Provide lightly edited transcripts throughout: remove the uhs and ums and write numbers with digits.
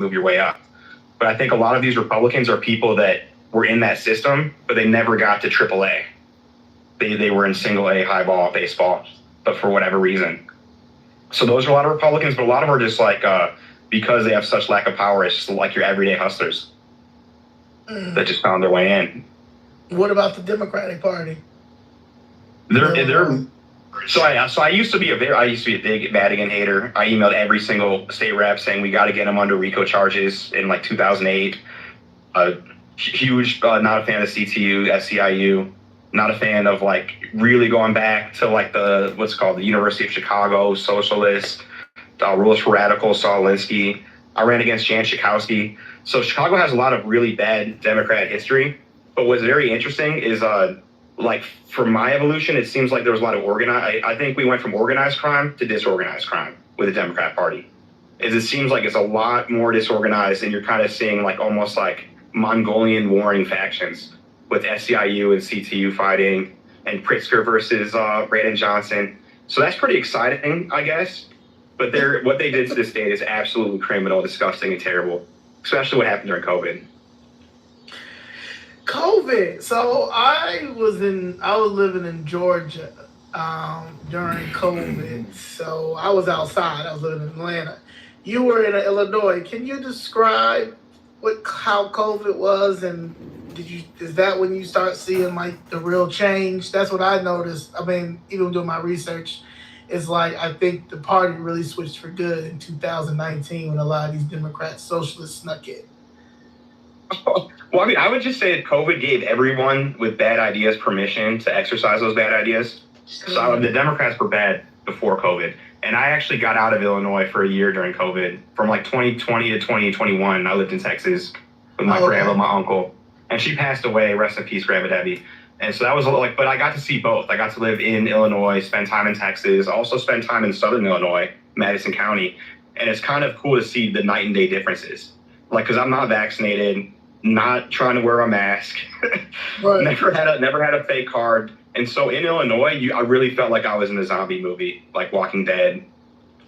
move your way up. But I think a lot of these Republicans are people that were in that system, but they never got to AAA. They were in single A high ball baseball, but for whatever reason. So those are a lot of Republicans, but a lot of them are just like, because they have such lack of power, it's just like your everyday hustlers that just found their way in. What about the Democratic Party? So I used to be a big Madigan hater. I emailed every single state rep saying we got to get him under RICO charges in like 2008. Huge, not a fan of CTU, SEIU. Not a fan of like really going back to like the University of Chicago socialists, Rules for Radicals, Saul Alinsky. I ran against Jan Schakowsky. So Chicago has a lot of really bad Democrat history. But what's very interesting is like for my evolution, it seems like there was a lot of I think we went from organized crime to disorganized crime with the Democrat Party. It seems like it's a lot more disorganized, and you're kind of seeing like almost like Mongolian warring factions with SEIU and CTU fighting, and Pritzker versus Brandon Johnson. So that's pretty exciting, I guess. But what they did to the state is absolutely criminal, disgusting, and terrible, especially what happened during COVID. So I was living in Georgia during COVID. So I was outside. I was living in Atlanta. You were in Illinois. Can you describe how COVID was, and is that when you start seeing like the real change? That's what I noticed. I mean, even doing my research, it's like I think the party really switched for good in 2019 when a lot of these Democrat socialists snuck in. Well, I mean, I would just say that COVID gave everyone with bad ideas permission to exercise those bad ideas. So the Democrats were bad before COVID. And I actually got out of Illinois for a year during COVID. From like 2020 to 2021, I lived in Texas with my grandma, my uncle. And she passed away, rest in peace, Grandma Debbie. And so that was like, but I got to see both. I got to live in Illinois, spend time in Texas, also spend time in Southern Illinois, Madison County. And it's kind of cool to see the night and day differences. Like, cause I'm not vaccinated, not trying to wear a mask, right. never had a fake card. And so in Illinois, I really felt like I was in a zombie movie, like Walking Dead.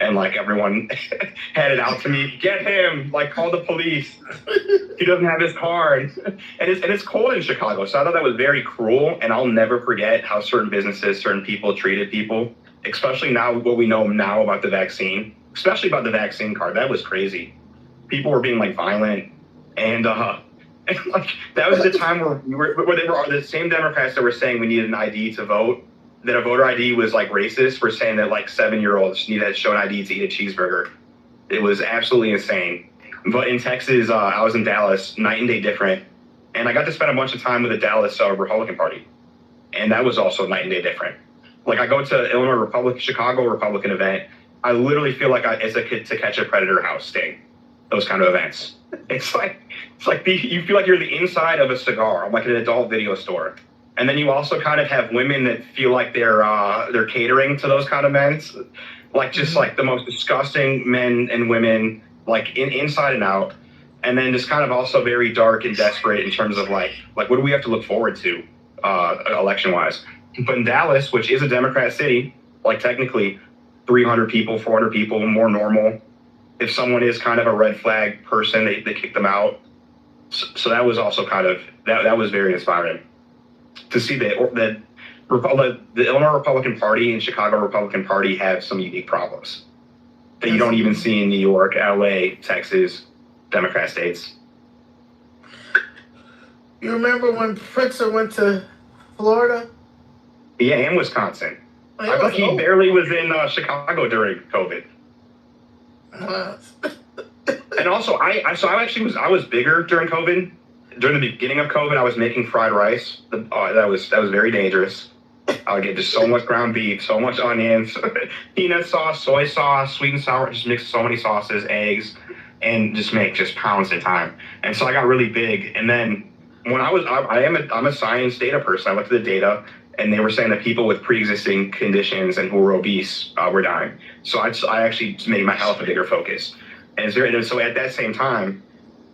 And like everyone had it out to me, get him, like call the police. He doesn't have his card. And it's cold in Chicago. So I thought that was very cruel. And I'll never forget how certain businesses, certain people treated people, especially now what we know now about the vaccine, especially about the vaccine card. That was crazy. People were being like violent. And like that was the time where they were the same Democrats that were saying we needed an ID to vote, that a voter ID was like racist, were saying that like 7-year-olds needed to show an ID to eat a cheeseburger. It was absolutely insane. But in Texas, I was in Dallas, night and day different. And I got to spend a bunch of time with the Dallas Republican Party. And that was also night and day different. Like I go to Chicago Republican event, I literally feel like it's a kid to catch a predator house sting. Those kind of events. It's like you feel like you're the inside of a cigar, like an adult video store. And then you also kind of have women that feel like they're catering to those kind of men, like just like the most disgusting men and women, like inside and out. And then just kind of also very dark and desperate in terms of like what do we have to look forward to election wise. But in Dallas, which is a Democrat city, like technically 300 people, 400 people, more normal. If someone is kind of a red flag person, they kick them out. So that was also kind of, that was very inspiring to see that the Illinois Republican Party and Chicago Republican Party have some unique problems that you don't even see in New York, LA, Texas, Democrat states. You remember when Pritzker went to Florida? Yeah, and Wisconsin. I thought he barely was in Chicago during COVID. And also, I was bigger during COVID. During the beginning of COVID, I was making fried rice. That was very dangerous. I would get just so much ground beef, so much onions, peanut sauce, soy sauce, sweet and sour. Just mix so many sauces, eggs, and just make pounds at a time. And so I got really big. And then when I'm a science data person. I looked at the data, and they were saying that people with pre-existing conditions and who were obese were dying. So I actually made my health a bigger focus. And so at that same time,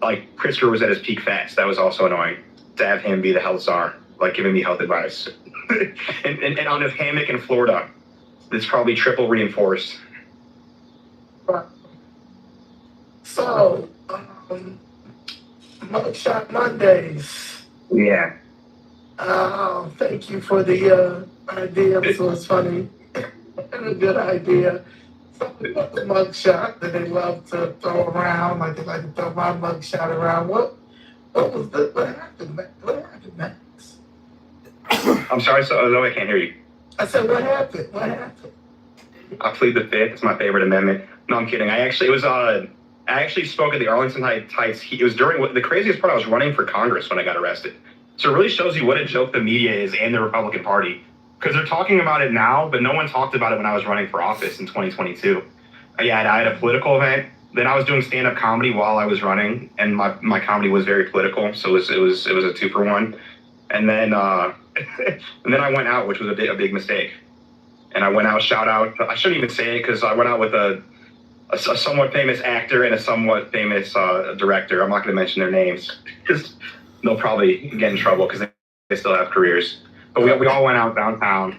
like Pritzker was at his peak fat. So that was also annoying to have him be the health czar, like giving me health advice. and on his hammock in So, Mugshot Mondays. Yeah. Thank you for the idea. This was funny and a good idea. Something about the mugshot that they love to throw around, like they like to throw my mugshot around. What was the what happened? What happened, Max? I'm sorry, so I can't hear you. I said, what happened? What happened? I plead the fifth. It's my favorite amendment. No, I'm kidding. I actually spoke at the Arlington Heights. It was during the craziest part. I was running for Congress when I got arrested. So it really shows you what a joke the media is and the Republican Party, because they're talking about it now, but no one talked about it when I was running for office in 2022. Yeah, I had a political event. Then I was doing stand-up comedy while I was running, and my comedy was very political, so it was a 2-for-1. And then and then I went out, which was a big mistake. And I went out, shout out. I shouldn't even say it because I went out with a somewhat famous actor and a somewhat famous director. I'm not going to mention their names because they'll probably get in trouble because they still have careers. But we all went out downtown.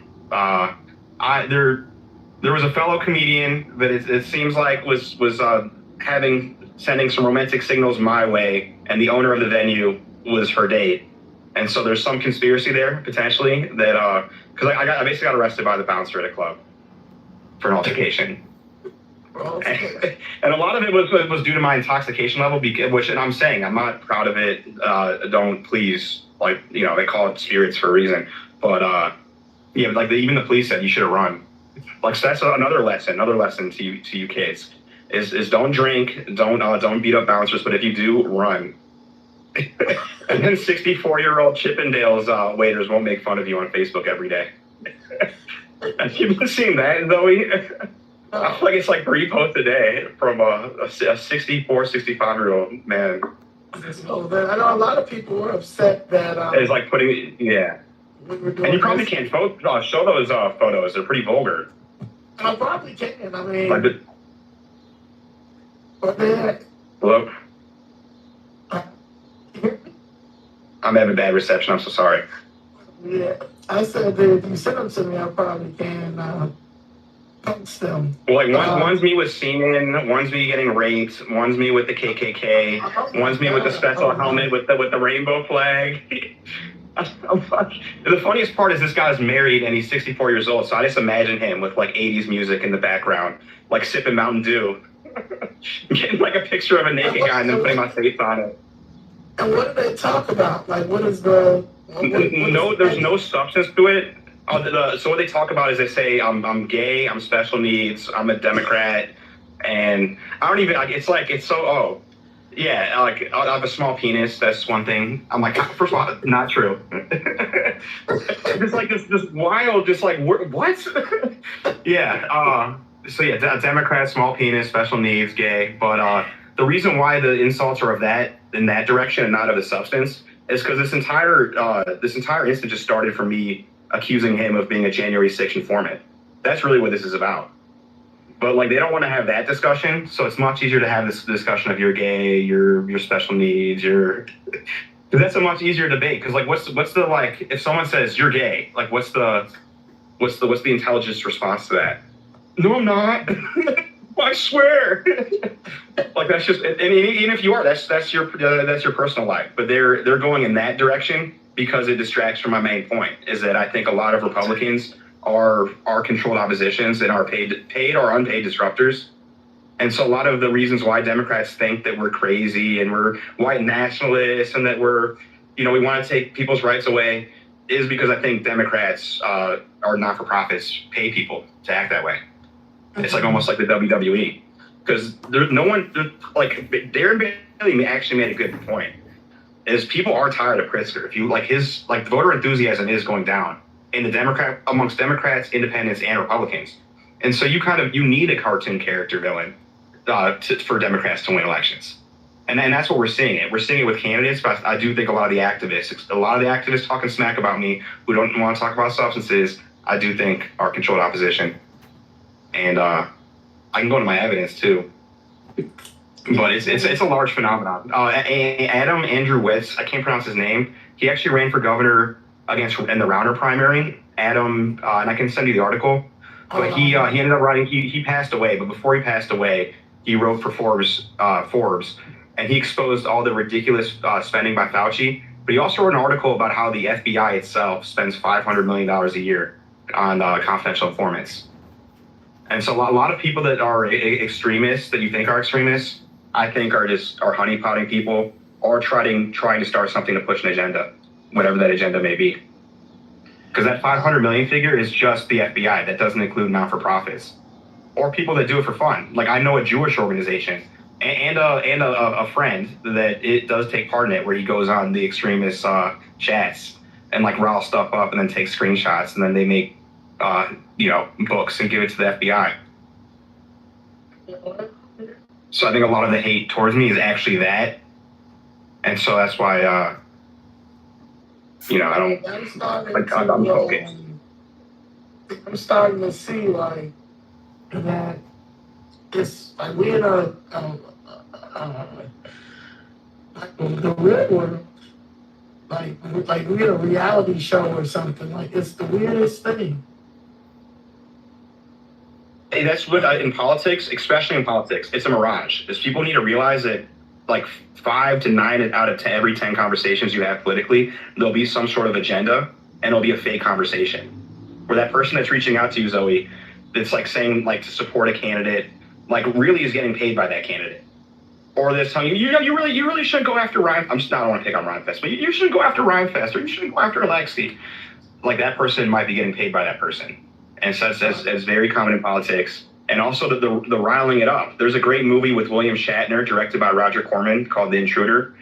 There was a fellow comedian that it seems like was sending some romantic signals my way, and the owner of the venue was her date. And so there's some conspiracy there potentially that because I basically got arrested by the bouncer at a club for an altercation. And a lot of it was due to my intoxication level, which, and I'm saying I'm not proud of it. Don't please, like, you know, they call it spirits for a reason. But yeah, like even the police said you should have run. Like, so that's another lesson to you kids is don't drink, don't beat up bouncers, but if you do, run. And then 64-year-old Chippendales waiters won't make fun of you on Facebook every day. Have you seen that, Zoe? I feel like it's like 3 posts a day from a 64, 65-year-old man. Oh, man, I know a lot of people were upset that it's like putting, yeah. And you probably can't show those photos. They're pretty vulgar. I probably can. I mean, like what the heck? Hello? I'm having bad reception. I'm so sorry. Yeah, I said that if you send them to me, I probably can post them. Well, like one's me with semen, one's me getting raped, one's me with the KKK, one's me with the special helmet with the rainbow flag. The funniest part is this guy's married and he's 64 years old, so I just imagine him with like 80s music in the background, like sipping Mountain Dew, getting like a picture of a naked guy and then putting my face on it. And what do they talk about? Like, what is the... There's no substance to it. So what they talk about is they say I'm gay, I'm special needs, I'm a Democrat, and I don't even. It's so yeah, like I have a small penis. That's one thing. I'm like, first of all, not true. Just like this wild, just like what? Yeah. So yeah, Democrat, small penis, special needs, gay. But the reason why the insults are in that direction and not of the substance is because this entire incident just started from me accusing him of being a January 6th informant. That's really what this is about. But like, they don't want to have that discussion, so it's much easier to have this discussion of you're gay, your special needs, because that's a much easier debate. Because like, what's the like, if someone says you're gay, like what's the intelligence response to that? No, I'm not. I swear. Like, that's just, and even if you are, that's your personal life. But they're going in that direction because it distracts from my main point, is that I think a lot of Republicans are controlled oppositions and are paid or unpaid disruptors. And so a lot of the reasons why Democrats think that we're crazy and we're white nationalists and that we want to take people's rights away is because I think Democrats are not-for-profits pay people to act that way. It's like almost like the WWE, because Darren Bailey actually made a good point. Is people are tired of Pritzker. If you like the voter enthusiasm is going down in the amongst Democrats, independents, and Republicans, and so you need a cartoon character villain for Democrats to win elections, and that's what we're seeing. We're seeing it with candidates, but I do think a lot of the activists talking smack about me who don't want to talk about substances, I do think are controlled opposition, and I can go into my evidence too. But it's a large phenomenon. Andrew Witz, I can't pronounce his name. He actually ran for governor in the Rauner primary. Adam, and I can send you the article. But he ended up running. He passed away. But before he passed away, He wrote for Forbes, and he exposed all the ridiculous spending by Fauci. But he also wrote an article about how the FBI itself spends $500 million a year on confidential informants. And so a lot of people that are extremists, that you think are extremists, I think are honeypotting people or trying to start something to push an agenda, whatever that agenda may be. Because that 500 million figure is just the FBI. That doesn't include non-for-profits or people that do it for fun. Like I know a Jewish organization and a friend that it does take part in it, where he goes on the extremist chats and like rile stuff up and then take screenshots, and then they make books and give it to the FBI. So I think a lot of the hate towards me is actually that, and so that's why I don't. I'm focused. I'm starting to see like that. It's like we're in the real world. Like we're in a reality show or something. Like it's the weirdest thing. Hey, that's what in politics, especially in politics, it's a mirage. Is people need to realize that like 5 to 9 out of 10, every 10 conversations you have politically, there'll be some sort of agenda and it'll be a fake conversation. Where that person that's reaching out to you, Zoe, that's like saying like to support a candidate, like really is getting paid by that candidate. Or they're telling you, you really shouldn't go after Ryan. I don't want to pick on Ryan Fest, but you shouldn't go after Ryan Fest, or you shouldn't go after Alexi. Like that person might be getting paid by that person. And so that's very common in politics. And also the riling it up. There's a great movie with William Shatner, directed by Roger Corman, called The Intruder,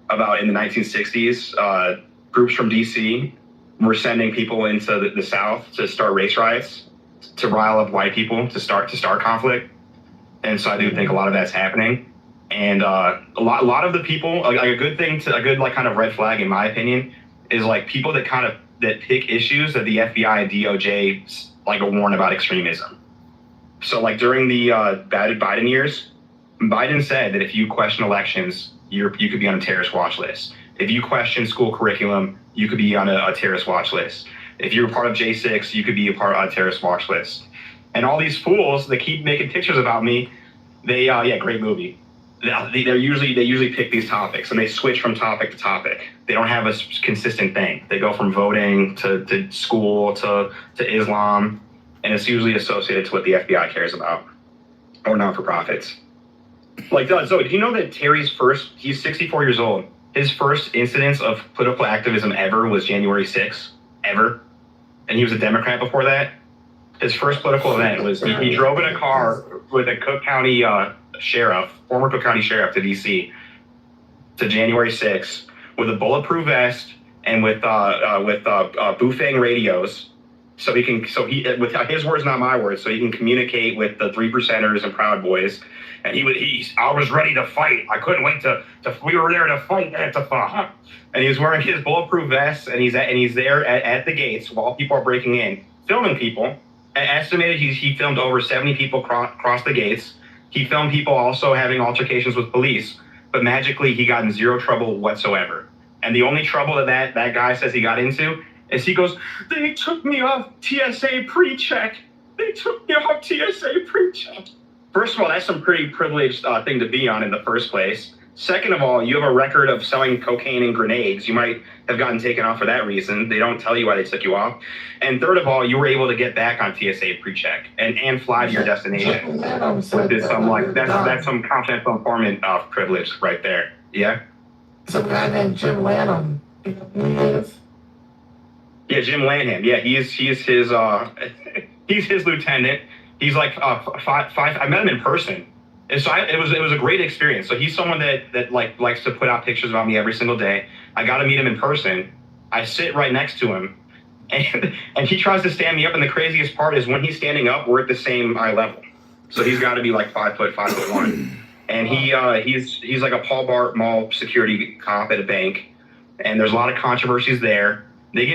about in the 1960s, groups from DC were sending people into the South to start race riots, to rile up white people, to start conflict. And so I do think a lot of that's happening. And a lot of the people, like a good kind of red flag in my opinion, is like people that pick issues that the FBI and DOJ like warn about extremism. So like during the Biden years, Biden said that if you question elections, you could be on a terrorist watch list. If you question school curriculum, you could be on a terrorist watch list. If you're part of J6, you could be a part of a terrorist watch list. And all these fools that keep making pictures about me, they great movie. They usually pick these topics and they switch from topic to topic. They don't have a consistent thing. They go from voting to school to Islam, and it's usually associated to what the FBI cares about or non-for-profits. Like, Zoe, do you know that he's 64 years old. His first incidence of political activism ever was January 6th, ever. And he was a Democrat before that. His first political event was he drove in a car with a Cook County former Cook County sheriff to DC to January 6th with a bulletproof vest and with Bufang radios. So he with his words, not my words, so he can communicate with the 3%ers and Proud Boys. And I was ready to fight. I couldn't wait we were there to fight Antifa. And he's wearing his bulletproof vest, and he's there at the gates while people are breaking in, filming people. Estimated he filmed over 70 people cross the gates. He filmed people also having altercations with police, but magically he got in zero trouble whatsoever. And the only trouble that guy says he got into is he goes, they took me off TSA pre-check. First of all, that's some pretty privileged thing to be on in the first place. Second of all, you have a record of selling cocaine and grenades. You might have gotten taken off for that reason. They don't tell you why they took you off. And third of all, you were able to get back on TSA pre-check and fly to your destination. That's some confidential informant privilege right there. Yeah. Some guy named Jim Lanham. You know who he is? Yeah, Jim Lanham. Yeah, he's his he's his lieutenant. He's like five. I met him in person. And so it was a great experience. So he's someone that likes to put out pictures about me every single day. I got to meet him in person. I sit right next to him, and he tries to stand me up. And the craziest part is when he's standing up, we're at the same eye level. So he's got to be like 5'1", and he's like a Paul Bart Mall security cop at a bank. And there's a lot of controversies there. They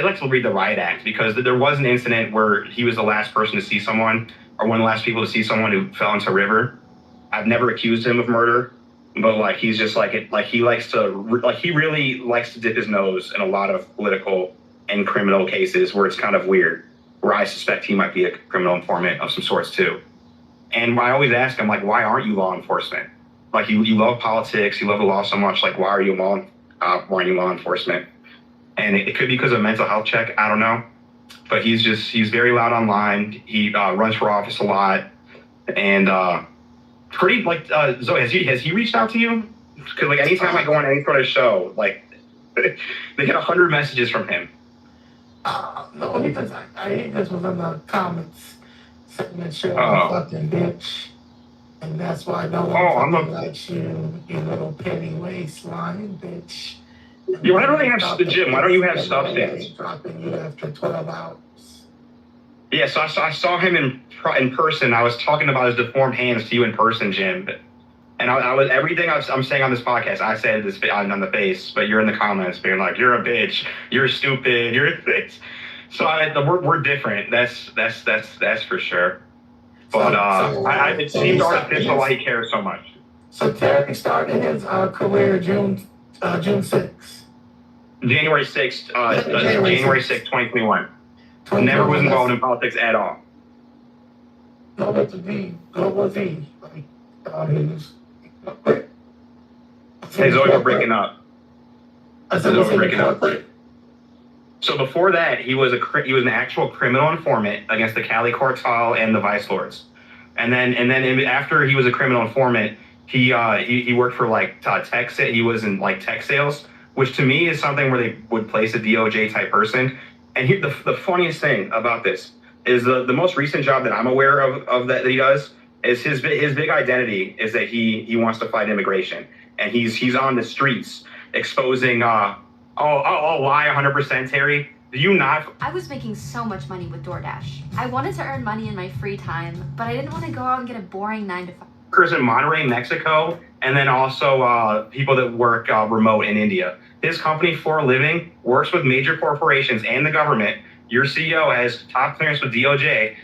like to read the riot act, because there was an incident where he was the last person to see someone, or one of the last people to see someone who fell into a river. I've never accused him of murder, but like he's just he really likes to dip his nose in a lot of political and criminal cases where it's kind of weird, where I suspect he might be a criminal informant of some sorts too. And I always ask him, like, why aren't you law enforcement? Like, you love politics, you love the law so much. Like, why are you law enforcement? And it could be because of a mental health check. I don't know. But he's very loud online. He runs for office a lot. And pretty, like, Zoe, has he reached out to you? Because, like, anytime I go on any sort of show, like, they get 100 messages from him. No, he just was in the comments saying that you're a fucking bitch. And that's why no one fucking likes you, you little penny waistline bitch. You why don't they have the gym? Why don't you have substance? Dropping you after 12 hours. Yeah, so I saw him in person. I was talking about his deformed hands to you in person, Jim. And I was everything I'm saying on this podcast. I said this on the face, but you're in the comments being like, "You're a bitch. You're stupid. You're this." So we're different. That's for sure. But it seems artificial why he cares so much. So Terry started his career June 6th. January 6th, 2021. Never was involved in politics at all. What was he? Hey, Zoe, we're breaking up. So before that, he was an actual criminal informant against the Cali cartel and the Vice Lords. And then after he was a criminal informant, he worked for like tech. He was in like tech sales, which to me is something where they would place a DOJ type person. And the funniest thing about this is the most recent job that I'm aware of that he does is his big identity is that he wants to fight immigration, and he's on the streets exposing lie 100%, Terry. Do you not? I was making so much money with DoorDash. I wanted to earn money in my free time, but I didn't want to go out and get a boring 9 to 5. Workers in Monterrey, Mexico, and then also people that work remote in India. His company, For a Living, works with major corporations and the government. Your CEO has top clearance with DOD,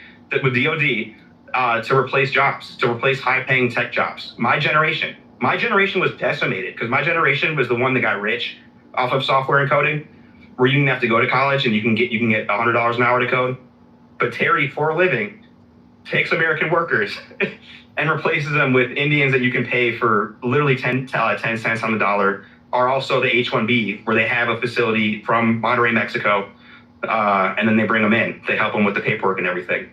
to replace jobs, to replace high-paying tech jobs. My generation was decimated because my generation was the one that got rich off of software and coding, where you didn't have to go to college and you can get $100 an hour to code. But Terry, For a Living, takes American workers and replaces them with Indians that you can pay for literally 10 cents on the dollar, are also the H-1B, where they have a facility from Monterrey, Mexico, and then they bring them in. They help them with the paperwork and everything.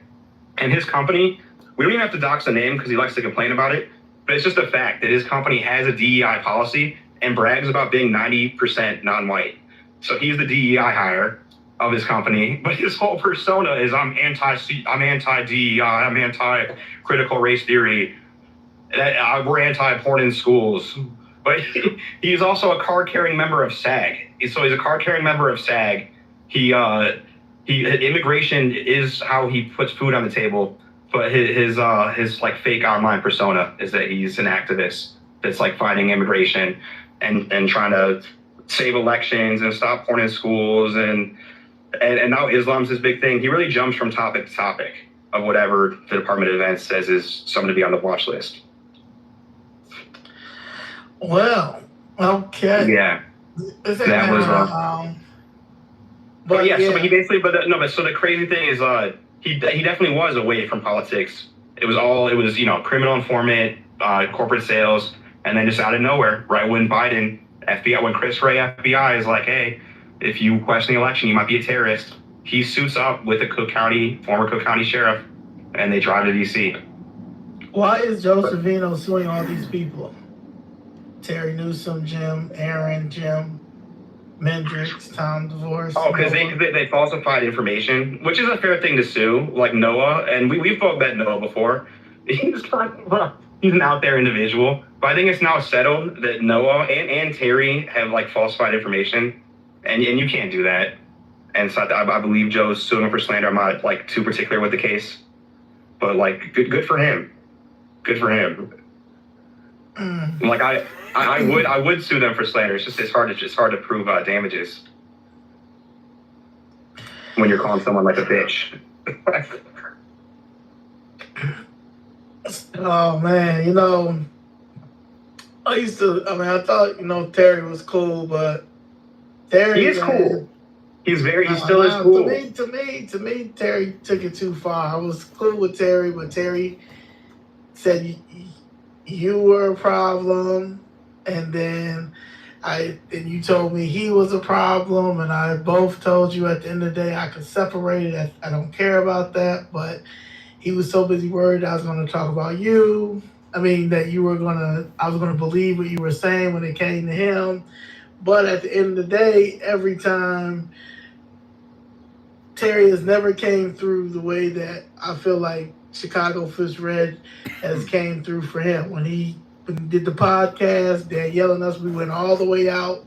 And his company, we don't even have to dox the name because he likes to complain about it, but it's just a fact that his company has a DEI policy and brags about being 90% non-white. So he's the DEI hire of his company, but his whole persona is I'm anti-DEI, I'm anti-critical race theory, we're anti-porn in schools. But he's also a card-carrying member of SAG. So he's a card-carrying member of SAG. Immigration is how he puts food on the table, but his like fake online persona is that he's an activist that's like fighting immigration and trying to save elections and stop porn in schools and now Islam's his big thing. He really jumps from topic to topic of whatever the Department of Defense says is someone to be on the watch list. Well, okay. Yeah. That was But yeah, so he basically, so the crazy thing is, he definitely was away from politics. It was criminal informant, corporate sales, and then just out of nowhere, right when Chris Wray FBI is like, hey, if you question the election, you might be a terrorist. He suits up with the former Cook County sheriff, and they drive to DC. Why is Joe Savino suing all these people? Terry Newsom, Jim, Aaron, Jim, Mendrix, Tom DeVore. Oh, because they falsified information, which is a fair thing to sue, like Noah, and we've both met Noah before. He's an out there individual, but I think it's now settled that Noah and Terry have like falsified information, and you can't do that. And so I believe Joe's suing him for slander. I'm not like too particular with the case, but like good for him. Good for him. Like I would sue them for slander. It's hard to prove damages when you're calling someone like a bitch. Oh man, I thought Terry was cool, but Terry, he is cool. He still is cool. To me, Terry took it too far. I was cool with Terry, but Terry said you were a problem, and then you told me he was a problem, and I both told you at the end of the day I could separate it. I don't care about that, but he was so busy worried I was going to talk about you. I mean, that I was going to believe what you were saying when it came to him. But at the end of the day, every time, Terry has never came through the way that I feel like Chicago Fish Red has came through for him. When he did the podcast, Danielle and us, we went all the way out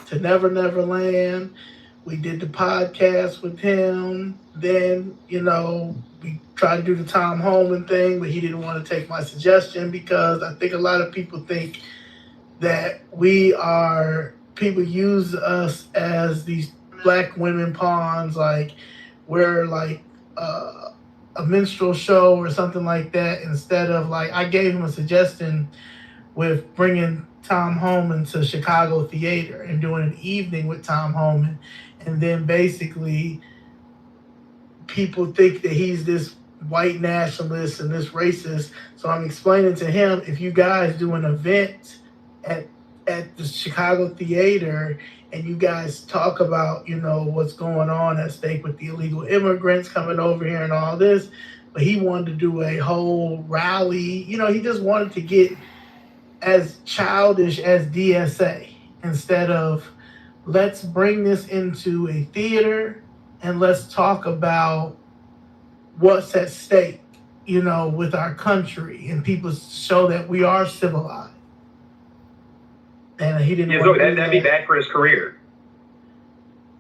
to Never Never Land. We did the podcast with him. Then, we tried to do the Tom Holman thing, but he didn't want to take my suggestion because I think a lot of people think that people use us as these black women pawns, like we're like a minstrel show or something like that, instead of like, I gave him a suggestion with bringing Tom Holman to Chicago Theater and doing an evening with Tom Holman. And then basically people think that he's this white nationalist and this racist. So I'm explaining to him, if you guys do an event at the Chicago Theater and you guys talk about, what's going on at stake with the illegal immigrants coming over here and all this, but he wanted to do a whole rally. He just wanted to get as childish as DSA instead of let's bring this into a theater and let's talk about what's at stake, with our country, and people show that we are civilized. And he didn't. Yeah, look, that'd be bad for his career.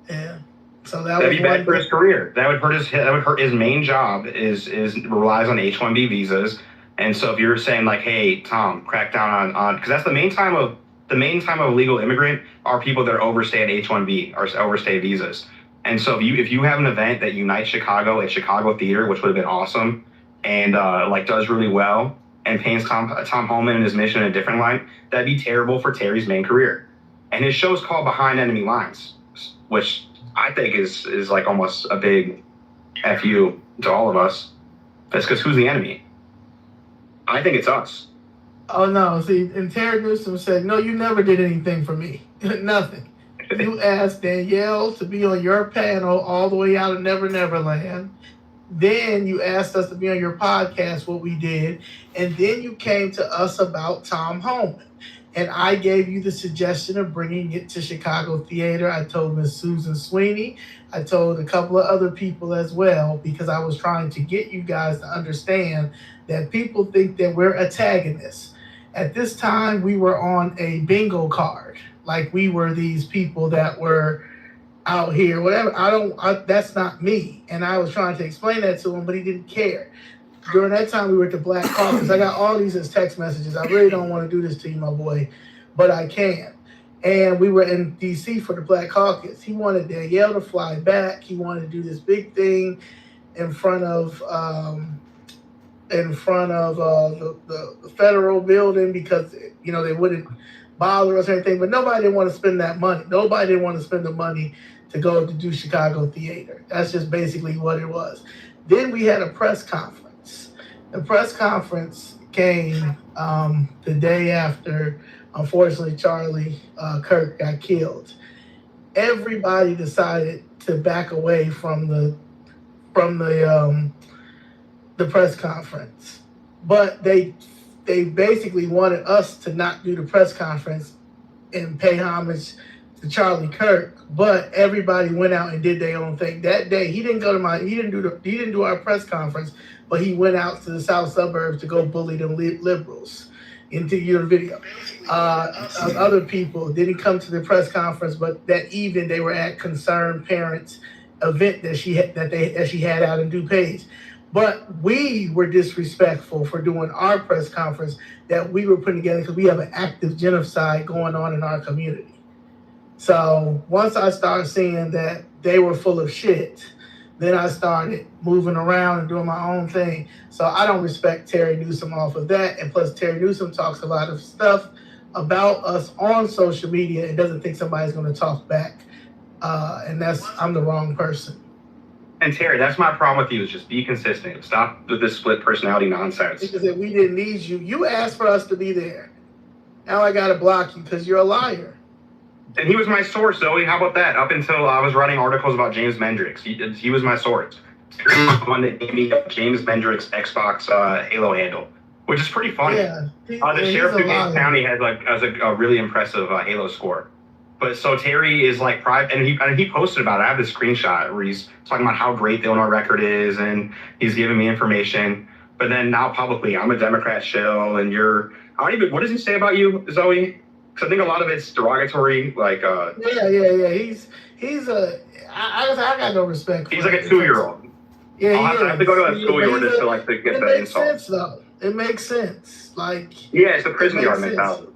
Yeah. So that'd be bad for his career. That would hurt his main job is relies on H-1B visas. And so if you're saying like, hey, Tom, crack down on because that's the main time of a legal immigrant are people that overstay at H-1B or overstay visas. And so if you have an event that unites Chicago at Chicago Theater, which would have been awesome, and does really well, and paints Tom Holman and his mission in a different light, that'd be terrible for Terry's main career. And his show's called Behind Enemy Lines, which I think is like almost a big FU to all of us. That's because who's the enemy? I think it's us. Oh, no. See, and Terry Newsom said, no, you never did anything for me. Nothing. You asked Danielle to be on your panel all the way out of Never Never Land. Then you asked us to be on your podcast, what we did. And then you came to us about Tom Holman. And I gave you the suggestion of bringing it to Chicago Theater. I told Miss Susan Sweeney. I told a couple of other people as well, because I was trying to get you guys to understand that people think that we're antagonists. At this time, we were on a bingo card. Like we were these people that were out here, whatever. That's not me. And I was trying to explain that to him, but he didn't care. During that time, we were at the Black Caucus. I got all these as text messages. I really don't want to do this to you, my boy, but I can. And we were in D.C. for the Black Caucus. He wanted Danielle to fly back. He wanted to do this big thing in front of the federal building because, they wouldn't bother us or anything. But nobody didn't want to spend that money. Nobody didn't want to spend the money to go to do Chicago Theater. That's just basically what it was. Then we had a press conference. The press conference came the day after, unfortunately, Charlie Kirk got killed. Everybody decided to back away from the press conference, but they basically wanted us to not do the press conference and pay homage to Charlie Kirk. But everybody went out and did their own thing that day. He didn't do our press conference, but he went out to the south suburbs to go bully them liberals. Into your video, other people didn't come to the press conference, but that evening they were at Concerned Parents event that she had out in DuPage. But we were disrespectful for doing our press conference that we were putting together because we have an active genocide going on in our community. So once I started seeing that they were full of shit, then I started moving around and doing my own thing. So I don't respect Terry Newsom off of that. And plus, Terry Newsom talks a lot of stuff about us on social media and doesn't think somebody's going to talk back. And I'm the wrong person. And Terry, that's my problem with you, is just be consistent. Stop with this split personality nonsense. Because if we didn't need you, you asked for us to be there. Now I gotta block you because you're a liar. And he was my source, Zoe. How about that? Up until I was writing articles about James Mendrix. He was my source. He was the one that gave me James Mendrix Xbox Halo handle, which is pretty funny. Yeah, The sheriff of Gaines County has a really impressive Halo score. But so Terry is like private, and he posted about it. I have this screenshot where he's talking about how great the Illinois record is, and he's giving me information. But then now publicly, I'm a Democrat shill, and you're. I don't even. What does he say about you, Zoe? Because I think a lot of it's derogatory. Like. Yeah. He's a. I got no respect for He's like a 2-year-old. Yeah, I have to go to that schoolyard just to get the insult. It makes sense, though. It makes sense. Like. Yeah, it's a prison yard mentality.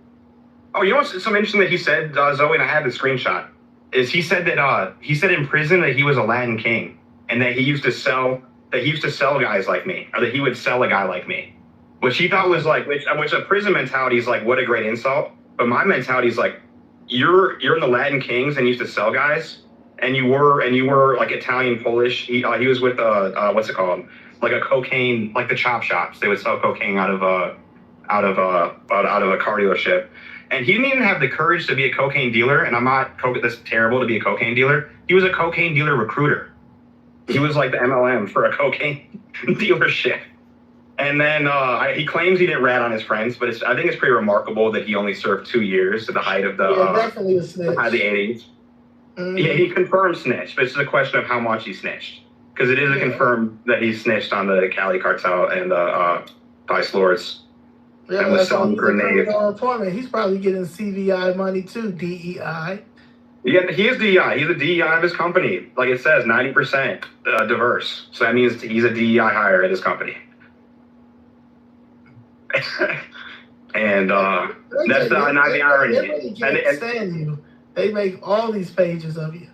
Oh, you know what's something interesting that he said, Zoe, and I have the screenshot, is he said in prison that he was a Latin king, and that he used to sell guys like me, or that he would sell a guy like me, which he thought was like, which a prison mentality is like, what a great insult. But my mentality is like, you're in the Latin kings and used to sell guys, and you were like Italian, Polish. He was with what's it called, like a cocaine, like the chop shops. They would sell cocaine out of a car dealership. And he didn't even have the courage to be a cocaine dealer, and I'm not this terrible to be a cocaine dealer. He was a cocaine dealer recruiter. He was like the MLM for a cocaine dealership. And then he claims he didn't rat on his friends, but I think it's pretty remarkable that he only served 2 years at the height of the definitely a snitch. High of the 80s. Mm-hmm. Yeah, he confirmed snitch, but it's a question of how much he snitched. Because it is a confirmed that he snitched on the Cali cartel and the Vice Lords. Yeah, that's selling grenades. He's probably getting CVI money too, DEI. Yeah, he is DEI. He's a DEI of his company. Like it says, 90% diverse. So that means he's a DEI hire at his company. And that's not the irony. They really can't stand you. They make all these pages of you.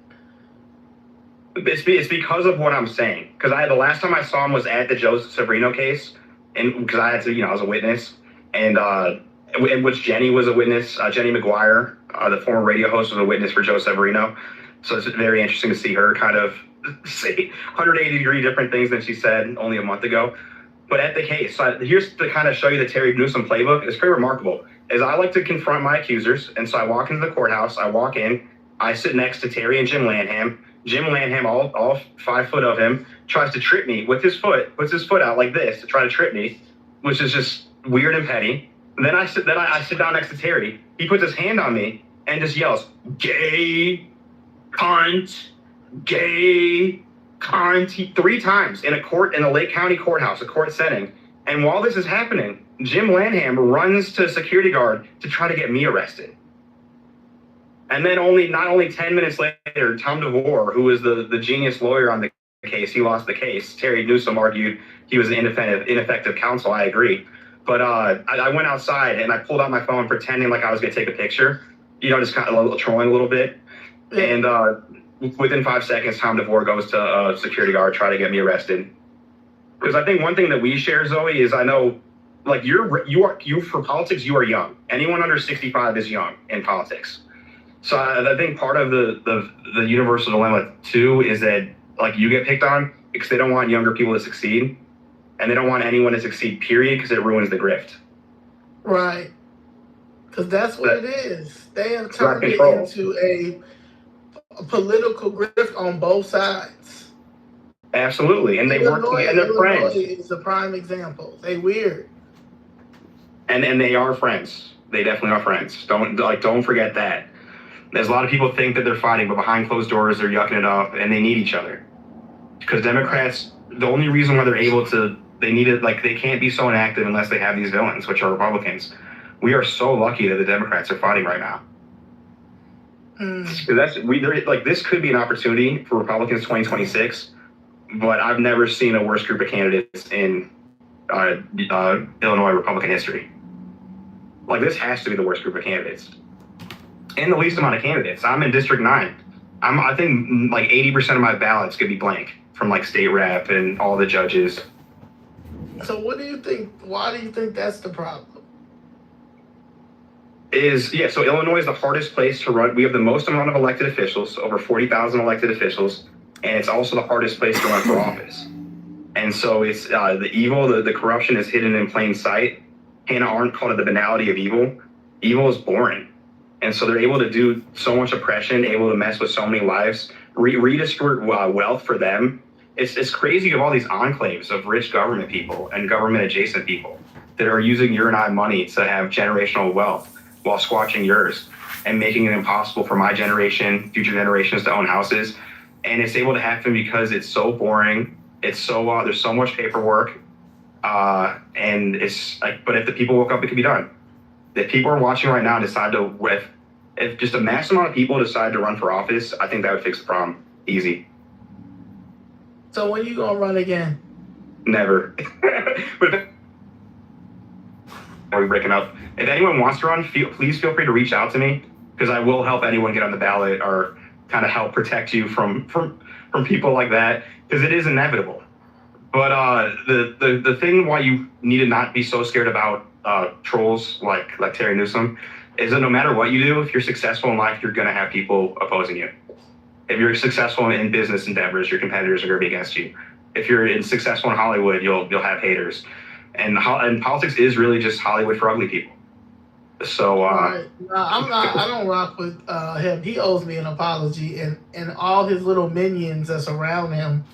It's because of what I'm saying. Because the last time I saw him was at the Joseph Severino case, and because I had to, I was a witness. And in which Jenny was a witness. Jenny McGuire, the former radio host, was a witness for Joe Severino. So it's very interesting to see her kind of say 180-degree different things than she said only a month ago. But at the case, so here's to kind of show you the Terry Newsom playbook. It's pretty remarkable. Is I like to confront my accusers, and so I walk into the courthouse. I walk in. I sit next to Terry and Jim Lanham. Jim Lanham, all 5 foot of him, tries to trip me with his foot. Puts his foot out like this to try to trip me, which is just weird and petty. And then I sit down next to Terry. He puts his hand on me and just yells, "Gay, cunt, gay, cunt," 3 times in a Lake County courthouse, a court setting. And while this is happening, Jim Lanham runs to a security guard to try to get me arrested. And then not only 10 minutes later, Tom DeVore, who was the genius lawyer on the case, he lost the case. Terry Newsom argued he was an ineffective counsel. I agree. But I went outside and I pulled out my phone pretending like I was going to take a picture, just kind of trolling a little bit. And within 5 seconds, Tom DeVore goes to a security guard, try to get me arrested. Because I think one thing that we share, Zoe, is I know, like you for politics, you are young. Anyone under 65 is young in politics. So I think part of the universal dilemma too is that like you get picked on because they don't want younger people to succeed. And they don't want anyone to succeed, period, because it ruins the grift. Right. Because that's what it is. They have turned it into a political grift on both sides. Absolutely. And they work together, and they're friends. It's a prime example. They weird. And they are friends. They definitely are friends. Don't forget that. There's a lot of people think that they're fighting, but behind closed doors, they're yucking it up, and they need each other. Because Democrats, the only reason why they're able to, they can't be so inactive unless they have these villains, which are Republicans. We are so lucky that the Democrats are fighting right now. This could be an opportunity for Republicans 2026, but I've never seen a worse group of candidates in Illinois Republican history. Like, this has to be the worst group of candidates. And the least amount of candidates. I'm in District 9. I think like 80% of my ballots could be blank from like state rep and all the judges. So what do you think? Why do you think that's the problem? So Illinois is the hardest place to run. We have the most amount of elected officials, over 40,000 elected officials. and it's also the hardest place to run for office. And so it's the evil, the corruption is hidden in plain sight. Hannah Arendt called it the banality of evil. Evil is boring. And so they're able to do so much oppression, able to mess with so many lives, redistribute wealth for them. It's crazy. You have all these enclaves of rich government people and government adjacent people that are using your and I money to have generational wealth while squashing yours and making it impossible for my generation, future generations to own houses. And it's able to happen because it's so boring. It's so there's so much paperwork, and it's like. But if the people woke up, it could be done. If people are watching right now and decide to, if just a mass amount of people decide to run for office, I think that would fix the problem easy. So when you gonna run again? Never. But are we breaking up? If anyone wants to run, please feel free to reach out to me, because I will help anyone get on the ballot or kind of help protect you from people like that, because it is inevitable. But the thing why you need to not be so scared about trolls like Terry Newsom is that no matter what you do, if you're successful in life, you're going to have people opposing you. If you're successful in business endeavors, your competitors are going to be against you. If you're successful in Hollywood, you'll have haters. And politics is really just Hollywood for ugly people. So right. No, I don't rock with him. He owes me an apology, and all his little minions that's around him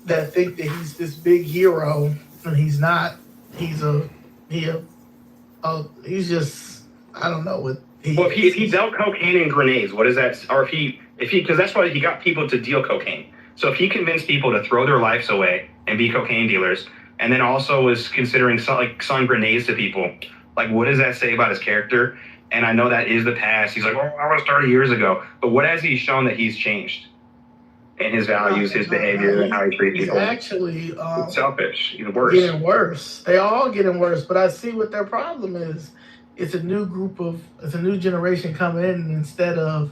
that think that he's this big hero, and he's not. He's just, I don't know what. Well, if he dealt cocaine and grenades, what is that? Or if he, because that's why he got people to deal cocaine. So if he convinced people to throw their lives away and be cocaine dealers, and then also was considering selling grenades to people, like, what does that say about his character? And I know that is the past. He's like, oh, I was 30 years ago. But what has he shown that he's changed in his values, his behavior, and how he treats people? Actually, it's selfish. He's worse. Getting worse. They all getting worse. But I see what their problem is. It's a new generation coming in, and instead of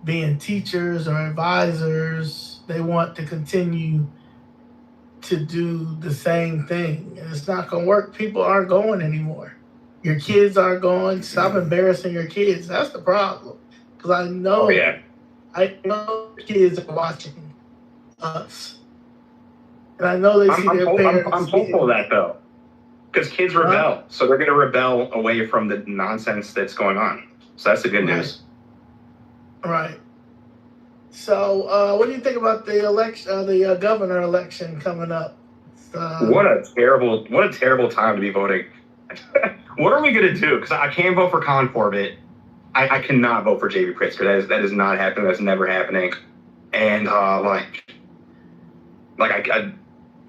being teachers or advisors, they want to continue to do the same thing. And it's not going to work. People aren't going anymore. Your kids aren't going. Stop embarrassing your kids. That's the problem. Because I know, I know kids are watching us. And I know they see their parents. I'm hopeful of that, though. Because kids rebel. So they're going to rebel away from the nonsense that's going on. So that's the good news. Right. So what do you think about the election, the governor election coming up? What a terrible time to be voting. What are we going to do? Because I can't vote for Colin Corbett. I cannot vote for J.B. Pritzker. That is not happening. That's never happening. And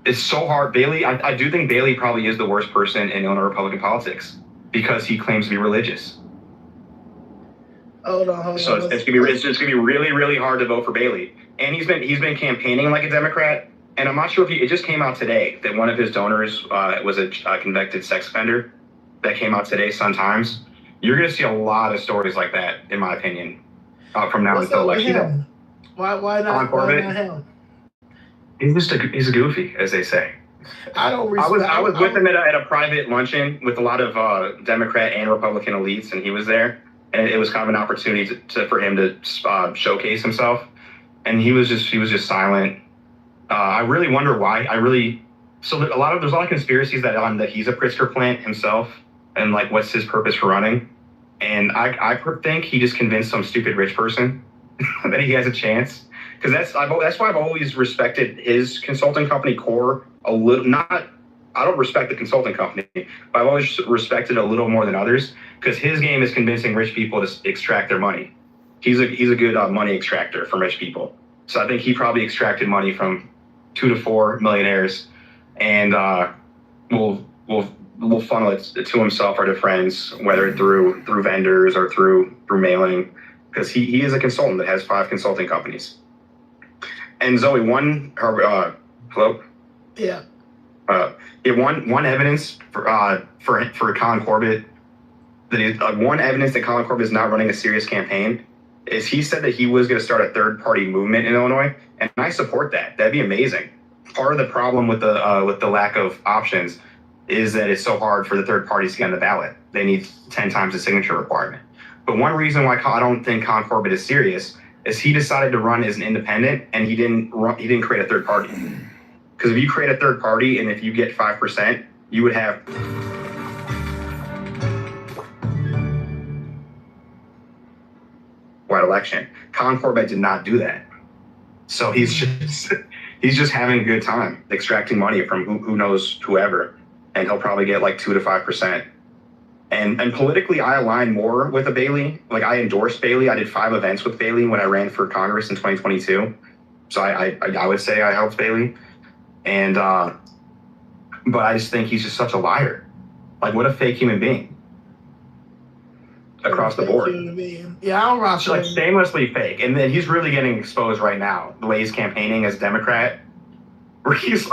it's so hard. Bailey, I do think Bailey probably is the worst person in Illinois Republican politics because he claims to be religious. Hold on. So it's just gonna be really, really hard to vote for Bailey. And he's been campaigning like a Democrat. And I'm not sure if it just came out today that one of his donors was a convicted sex offender. That came out today, Sun-Times. You're gonna see a lot of stories like that, in my opinion, from now until election day. Why not him? He's a goofy, as they say. I don't. I was with him at a private luncheon with a lot of Democrat and Republican elites, and he was there. And it was kind of an opportunity for him to showcase himself, and he was just silent. I really wonder why. There's a lot of conspiracies that he's a Pritzker plant himself, and like what's his purpose for running. And I think he just convinced some stupid rich person that he has a chance. Because that's why I've always respected his consulting company Core a little. I don't respect the consulting company, but I've always respected it a little more than others because his game is convincing rich people to extract their money. He's a good money extractor from rich people. So I think he probably extracted money from 2 to 4 millionaires, and will funnel it to himself or to friends, whether through vendors or through mailing, because he is a consultant that has 5 consulting companies. And Zoe, hello? Yeah. One evidence for Colin Corbett one evidence that Colin Corbett is not running a serious campaign is he said that he was going to start a third-party movement in Illinois, and I support that. That'd be amazing. Part of the problem with the lack of options is that it's so hard for the third parties to get on the ballot. They need 10 times the signature requirement. But one reason why I don't think Colin Corbett is serious, is he decided to run as an independent, and he didn't create a third party. Because if you create a third party and if you get 5%, you would have white election. Colin Corbett did not do that. So he's just having a good time extracting money from who knows whoever, and he'll probably get like 2 to 5%. And politically, I align more with a Bailey. Like, I endorsed Bailey. I did 5 events with Bailey when I ran for Congress in 2022. So I would say I helped Bailey. And but I just think he's just such a liar. Like, what a fake human being. Across the board. Yeah, I don't rock like shamelessly fake. And then he's really getting exposed right now, the way he's campaigning as a Democrat. Where he's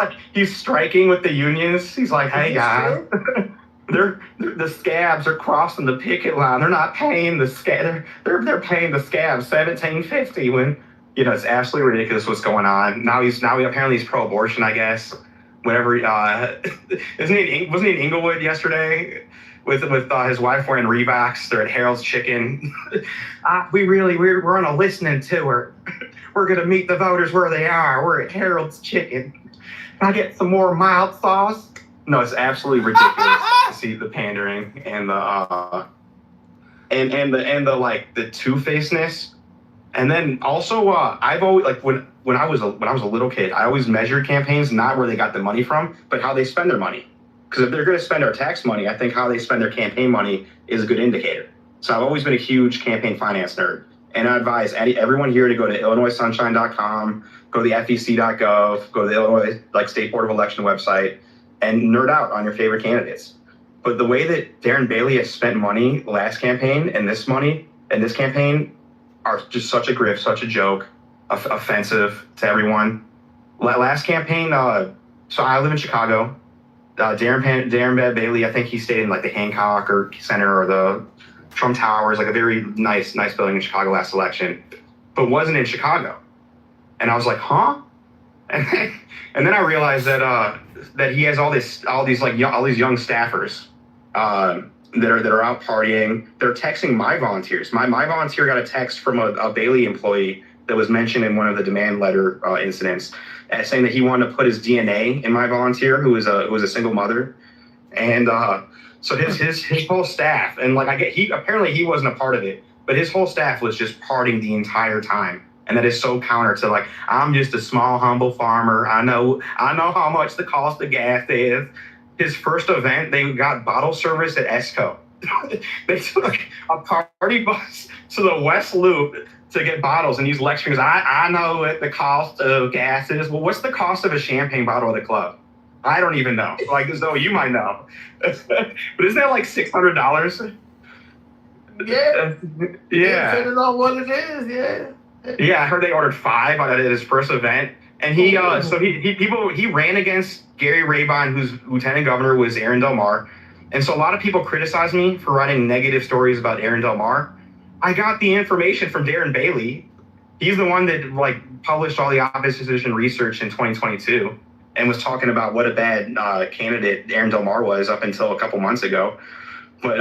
striking with the unions. He's like, hey guys, the scabs are crossing the picket line. They're not paying the scab. They're paying the scabs $17.50 when, you know, it's absolutely ridiculous what's going on. Now apparently he's pro-abortion, I guess. Whenever wasn't he in Inglewood yesterday with his wife wearing Reeboks? They're at Harold's Chicken. We're on a listening tour. We're gonna meet the voters where they are. We're at Harold's Chicken. Can I get some more mild sauce? No, it's absolutely ridiculous to see the pandering and the like the two-facedness. And then also, I've always, like, when I was a little kid, I always measured campaigns not where they got the money from, but how they spend their money. Because if they're going to spend our tax money, I think how they spend their campaign money is a good indicator. So I've always been a huge campaign finance nerd, and I advise everyone here to go to IllinoisSunshine.com, go to the FEC.gov, go to the Illinois State Board of Election website, and nerd out on your favorite candidates. But the way that Darren Bailey has spent money last campaign and this campaign are just such a grift, such a joke, offensive to everyone. Last campaign, so I live in Chicago. Darren Bailey, I think he stayed in like the Hancock or Center or the Trump Towers, like a very nice building in Chicago last election, but wasn't in Chicago. And I was like, huh? And then I realized that he has all these young staffers that are out partying. They're texting my volunteers. My volunteer got a text from a Bailey employee that was mentioned in one of the demand letter incidents, saying that he wanted to put his DNA in my volunteer, who was a single mother, and so his whole staff, and like apparently he wasn't a part of it, but his whole staff was just partying the entire time. And that is so counter to, like, I'm just a small, humble farmer. I know how much the cost of gas is. His first event, they got bottle service at Esco. They took a party bus to the West Loop to get bottles, and he's lecturing. I know what the cost of gas is. Well, what's the cost of a champagne bottle at the club? I don't even know. Like, as though you might know. But isn't that like $600? Yeah. Yeah. Depending on what it is, yeah. Yeah, I heard they ordered 5 at his first event, and he ran against Gary Rabine, whose lieutenant governor was Aaron Del Mar, and so a lot of people criticize me for writing negative stories about Aaron Del Mar. I got the information from Darren Bailey. He's the one that published all the opposition research in 2022 and was talking about what a bad candidate Aaron Del Mar was up until a couple months ago. But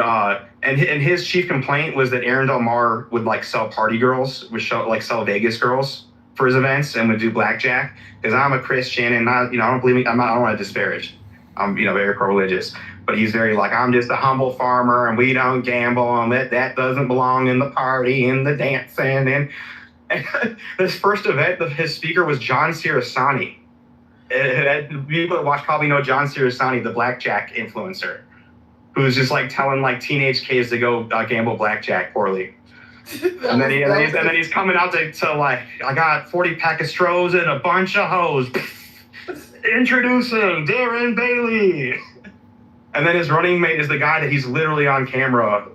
and his chief complaint was that Aaron Del Mar would sell party girls, sell Vegas girls for his events, and would do blackjack. Because I'm a Christian, and I don't believe I don't want to disparage. I'm very pro-religious, but he's very I'm just a humble farmer, and we don't gamble, and that doesn't belong in the party and the dancing. And this first event, his speaker was John Sirasani. People that watch probably know John Sirasani, the blackjack influencer, who's just telling teenage kids to go gamble blackjack poorly. and then he's coming out to I got 40 pack of Strohs and a bunch of hoes. Introducing Darren Bailey. And then his running mate is the guy that he's literally on camera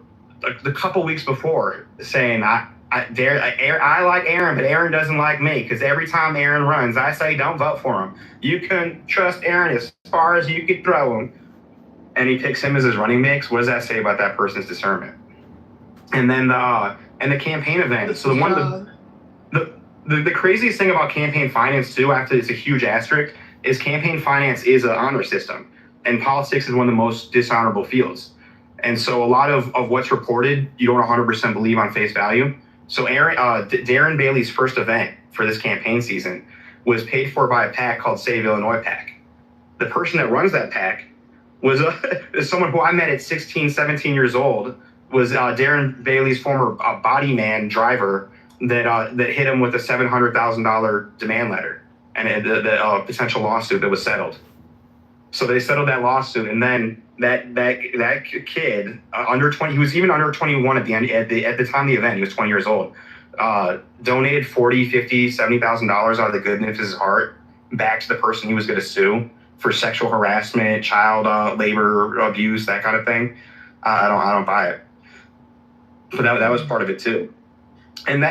a couple weeks before saying, I like Aaron, but Aaron doesn't like me, because every time Aaron runs, I say don't vote for him. You can trust Aaron as far as you can throw him. And he picks him as his running mix. What does that say about that person's discernment? And then the campaign event. So the craziest thing about campaign finance too, after it's a huge asterisk, is campaign finance is an honor system, and politics is one of the most dishonorable fields. And so a lot of what's reported, you don't 100% believe on face value. So Darren Bailey's first event for this campaign season was paid for by a PAC called Save Illinois PAC. The person that runs that PAC was someone who I met at 16, 17 years old, was Darren Bailey's former body man driver that hit him with a $700,000 demand letter and the potential lawsuit that was settled. So they settled that lawsuit, and then that kid under 20, he was even under 21 at the end at the time of the event. He was 20 years old. Donated $40,000, $50,000, $70,000 out of the goodness of his heart back to the person he was going to sue for sexual harassment, child labor abuse, that kind of thing. I don't buy it. But that was part of it too. And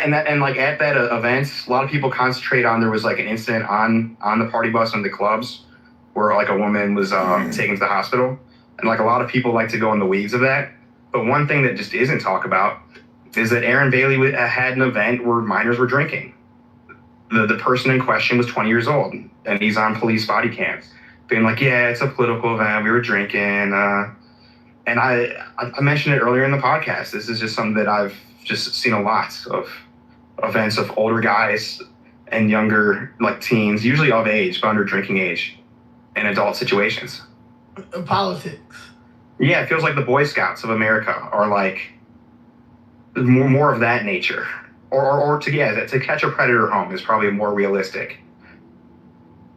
like at that event, a lot of people concentrate on, there was like an incident on the party bus and the clubs where like a woman was taken to the hospital. And like a lot of people like to go in the weeds of that. But one thing that just isn't talked about is that Aaron Bailey had an event where minors were drinking. The person in question was 20 years old, and he's on police body cams being like, yeah, it's a political event, we were drinking. And I mentioned it earlier in the podcast. This is just something that I've just seen a lot of events of older guys and younger, like teens, usually of age, but under drinking age, in adult situations. Politics. Yeah, it feels like the Boy Scouts of America are like more of that nature. Or to catch a predator home is probably more realistic.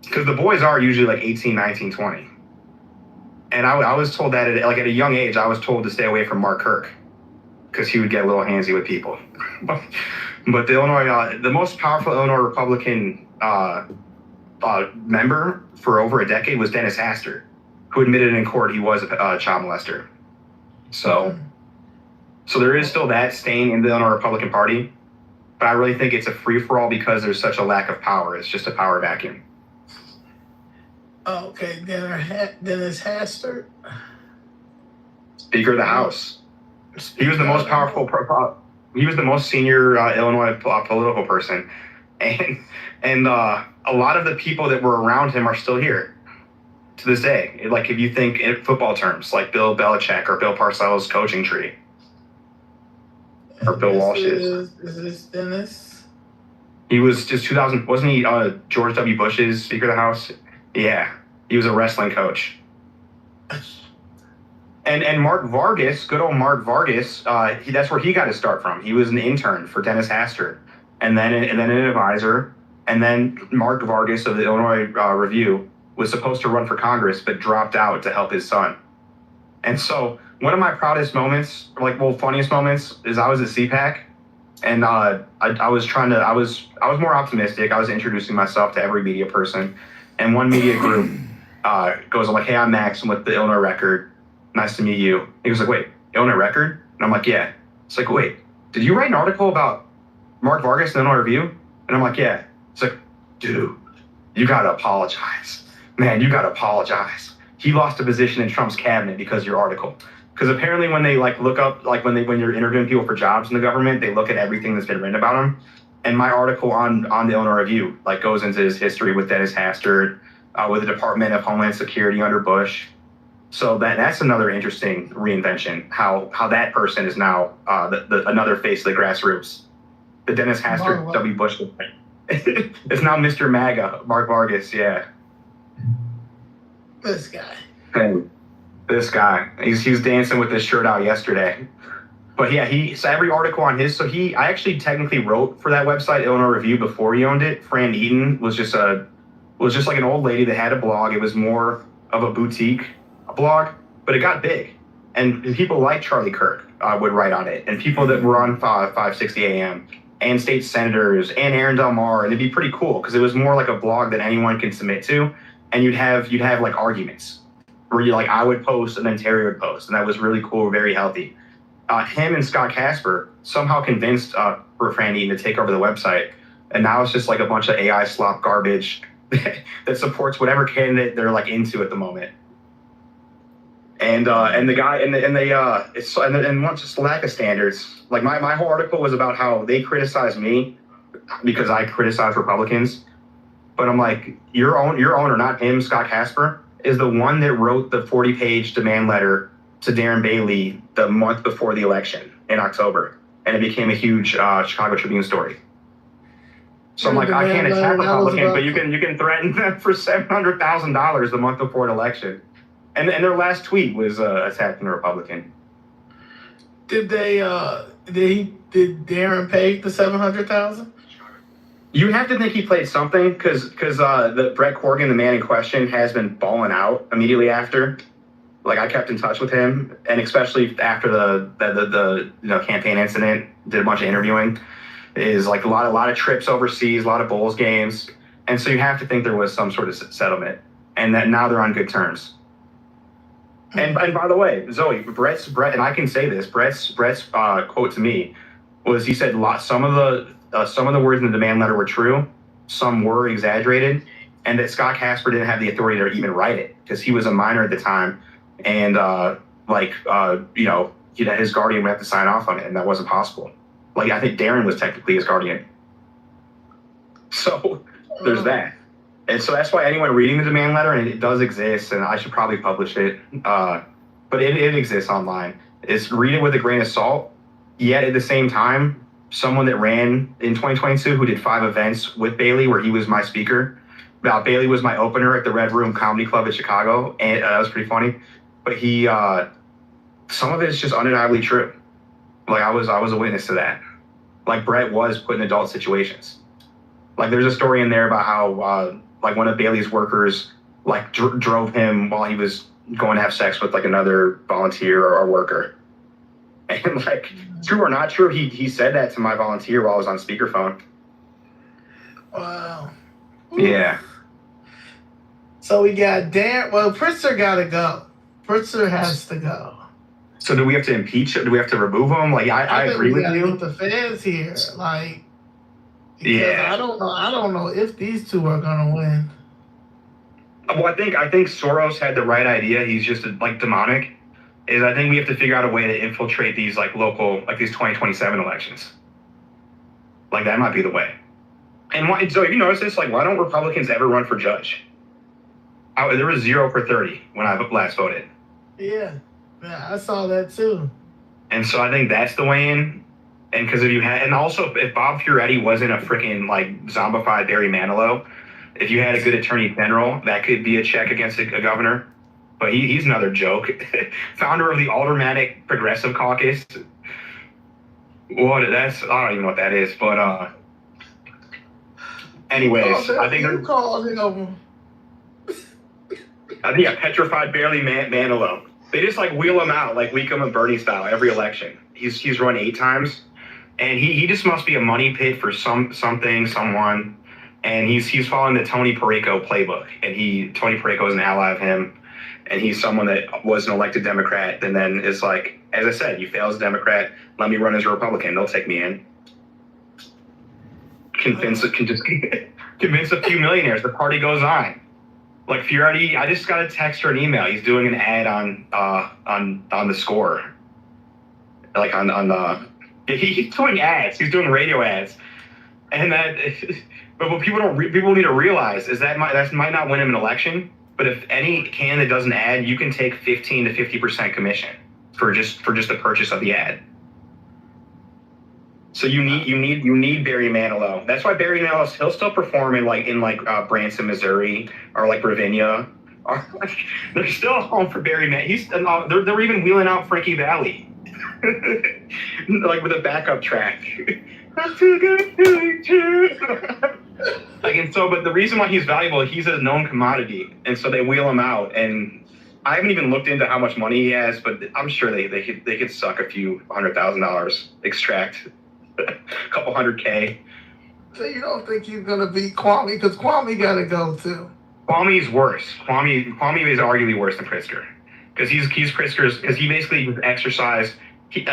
Because the boys are usually like 18, 19, 20. And I was told that at a young age, I was told to stay away from Mark Kirk because he would get a little handsy with people. But the Illinois, the most powerful Illinois Republican member for over a decade was Dennis Hastert, who admitted in court he was a child molester. So there is still that stain in the Illinois Republican Party, but I really think it's a free-for-all because there's such a lack of power. It's just a power vacuum. Okay, Dennis Hastert, Speaker of the House. He was the most powerful. He was the most senior Illinois political person, and a lot of the people that were around him are still here to this day. Like if you think in football terms, like Bill Belichick or Bill Parcells' coaching tree, or Bill Walsh's. Is this Dennis? He was just 2000. Wasn't he George W. Bush's Speaker of the House? Yeah, he was a wrestling coach. And Mark Vargas, good old Mark Vargas, that's where he got his start from. He was an intern for Dennis Hastert, and then an advisor. And then Mark Vargas of the Illinois Review was supposed to run for Congress, but dropped out to help his son. And so one of my proudest moments, funniest moments, is I was at CPAC, and I was more optimistic. I was introducing myself to every media person. And one media group goes, I'm like, hey, I'm Max. I'm with the Illinois Record. Nice to meet you. He was like, wait, Illinois Record? And I'm like, yeah. It's like, wait, did you write an article about Mark Vargas in the Illinois Review? And I'm like, yeah. It's like, dude, you got to apologize. Man, you got to apologize. He lost a position in Trump's cabinet because of your article. Because apparently when they look up, when you're interviewing people for jobs in the government, they look at everything that's been written about him. And my article on the Illinois Review goes into his history with Dennis Hastert, with the Department of Homeland Security under Bush. So that's another interesting reinvention. How that person is now another face of the grassroots. The Dennis Hastert W. Bush. It's now Mr. MAGA, Mark Vargas. Yeah. This guy. And this guy. He was dancing with his shirt out yesterday. But yeah, so every article on his, I actually technically wrote for that website, Illinois Review, before he owned it. Fran Eaton was just like an old lady that had a blog. It was more of a boutique blog, but it got big. And people like Charlie Kirk would write on it. And people that were on 560 AM and state senators and Aaron Del Mar, and it'd be pretty cool because it was more like a blog that anyone can submit to. And you'd have like arguments where I would post and then Terry would post. And that was really cool, very healthy. Him and Scott Casper somehow convinced for Fran Eaton to take over the website, and now it's just like a bunch of AI slop garbage that supports whatever candidate they're into at the moment. And the guy and once just lack of standards. Like my whole article was about how they criticize me because I criticize Republicans, but I'm like, your owner, not him, Scott Casper, is the one that wrote the 40-page demand letter to Darren Bailey the month before the election in October. and it became a huge Chicago Tribune story. So I'm Yeah, like, the I can't man attack letter, that was Republicans, but about- you can threaten them for $700,000 the month before an election, and their last tweet was attacking a Republican. Did they? Did Darren pay the $700,000? You have to think he played something because the Brett Corrigan, the man in question, has been balling out immediately after. Like, I kept in touch with him, and especially after the campaign incident, did a bunch of interviewing. Is like a lot of trips overseas, a lot of Bulls games, and so you have to think there was some sort of settlement, and that now they're on good terms. And by the way, Zoe, Brett, and I can say this, Brett's quote to me was, he said some of the words in the demand letter were true, some were exaggerated, and that Scott Casper didn't have the authority to even write it because he was a minor at the time, and his guardian would have to sign off on it, and that wasn't possible. Like, I think Darren was technically his guardian. So there's that. And so that's why anyone reading the demand letter, and it does exist, and I should probably publish it, but it exists online, is read it with a grain of salt. Yet at the same time, someone that ran in 2022 who did 5 events with Bailey where he was my speaker, Bailey was my opener at the Red Room Comedy Club in Chicago, and that was pretty funny. But some of it is just undeniably true. Like, I was a witness to that. Like, Brett was put in adult situations. Like, there's a story in there about how one of Bailey's workers drove him while he was going to have sex with another volunteer or worker. And true or not true, he said that to my volunteer while I was on speakerphone. Wow. Yeah. So we got Darren. Well, Pritzker got to go. Pritzker has to go. So do we have to impeach him? Do we have to remove him? I think agree we with gotta you. get the fans here, because Yeah. I don't know if these two are gonna win. Well, I think Soros had the right idea. He's just demonic. I think we have to figure out a way to infiltrate these local, these 2027 elections. That might be the way. And so if you notice this, why don't Republicans ever run for judge? There was 0 for 30 when I last voted. Yeah, I saw that too. And so I think that's the way in. And because if Bob Fioretti wasn't a freaking zombified Barry Manilow, if you had a good attorney general, that could be a check against a governor. But he's another joke. Founder of the Aldermanic Progressive Caucus. I don't even know what that is. But anyways, I think you called him. I think petrified Barry Manilow. They just wheel him out Wickham and Bernie style every election. He's run 8 times, and he just must be a money pit for someone, and he's following the Tony Perico playbook, and Tony Perico is an ally of him, and he's someone that was an elected Democrat, and then is as I said, you fail as a Democrat, let me run as a Republican, they'll take me in. Convince a few millionaires, the party goes on. Fioretti, I just got a text or an email. He's doing an ad on the Score. He's doing ads. He's doing radio ads, and but what people need to realize is that might not win him an election. But if any candidate does an ad, you can take 15 to 50% commission for just the purchase of the ad. So you need Barry Manilow. That's why Barry Manilow, he'll still perform in Branson, Missouri, or Ravinia. Or, they're still home for Barry Manilow. They're even wheeling out Frankie Valli, with a backup track. I'm too good to but the reason why he's valuable, he's a known commodity, and so they wheel him out. And I haven't even looked into how much money he has, but I'm sure they could suck a few $100,000, extract a couple $100K. So you don't think he's gonna beat Kwame? Because Kwame gotta go too. Kwame's worse. Kwame is arguably worse than Pritzker, because he's Pritzker's, because he basically exercised. The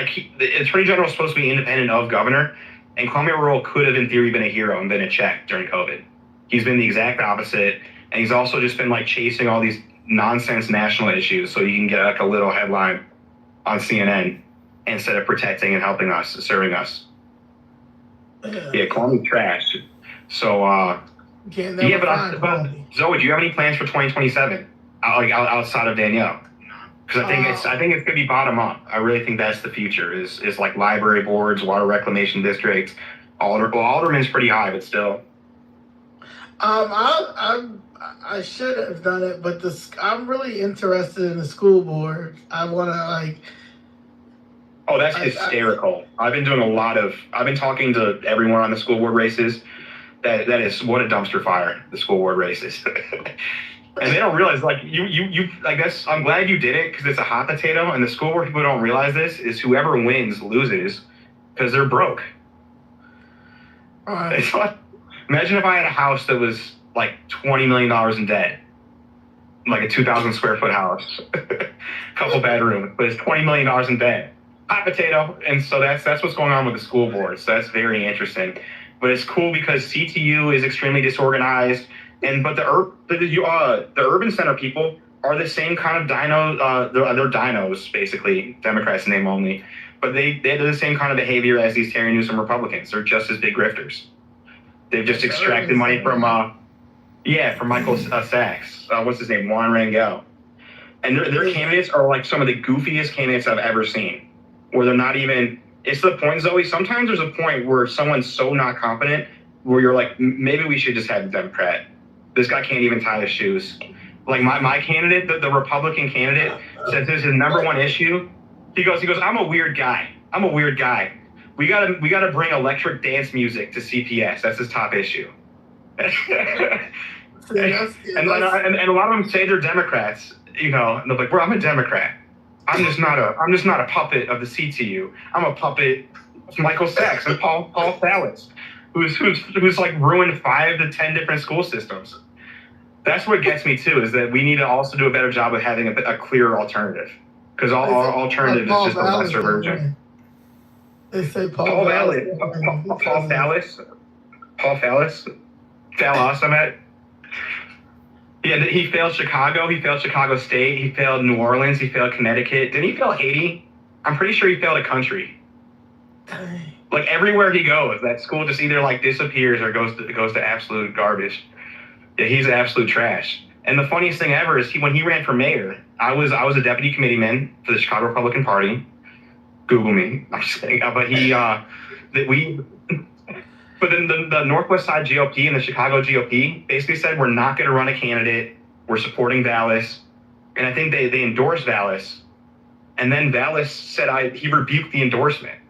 Attorney General is supposed to be independent of governor, and Kwame Earl could have, in theory, been a hero and been a check during COVID. He's been the exact opposite, and he's also just been chasing all these nonsense national issues so you can get a little headline on CNN instead of protecting and helping us, serving us. Yeah, Kwame trash. So, but Zoe, do you have any plans for 2027? Outside of Danielle? Because I think it's gonna be bottom up. I really think that's the future. Is like library boards, water reclamation districts. Alderman's pretty high, but still. I should have done it, but I'm really interested in the school board. I want to like. Oh, that's hysterical. I've been talking to everyone on the school board races. That is what a dumpster fire, the school board races. And they don't realize, like, you like that's. I'm glad you did it because it's a hot potato, and the school board people don't realize this is whoever wins loses because they're broke. All right. Imagine if I had a house that was like $20 million in debt, like a 2,000 square foot house, couple bedrooms, but it's $20 million in debt. Hot potato. And so that's what's going on with the school board. So that's very interesting. But it's cool because CTU is extremely disorganized. But the urban center people are the same kind of they're dinos, basically, Democrats in name only. But they're the same kind of behavior as these Terry Newsom Republicans. They're just as big grifters. They've just extracted money from Michael Sachs. What's his name? Juan Rangel. And their candidates are like some of the goofiest candidates I've ever seen. Where they're not even, it's the point, Zoe, sometimes there's a point where someone's so not competent where you're like, maybe we should just have a Democrat. This guy can't even tie his shoes. Like my candidate, the Republican candidate, says this is his number one issue. He goes, I'm a weird guy. We gotta bring electric dance music to CPS. That's his top issue. And a lot of them say they're Democrats, and they're like, "Well, I'm a Democrat. I'm just not a puppet of the CTU. I'm a puppet of Michael Sachs and Paul Fallis, who's like ruined 5 to 10 different school systems." That's what gets me too, is that we need to also do a better job of having a clear alternative, because all alternative is just a lesser version. They say Paul Fallis. Yeah, he failed Chicago. He failed Chicago State. He failed New Orleans. He failed Connecticut. Didn't he fail Haiti? I'm pretty sure he failed a country. Like everywhere he goes, that school just either like disappears or goes to absolute garbage. Yeah, he's absolute trash. And the funniest thing ever is when he ran for mayor, I was a deputy committeeman for the Chicago Republican Party. Google me. I'm just kidding. But then the Northwest Side GOP and the Chicago GOP basically said, we're not going to run a candidate. We're supporting Vallis. And I think they endorsed Vallis. And then Vallis said he rebuked the endorsement.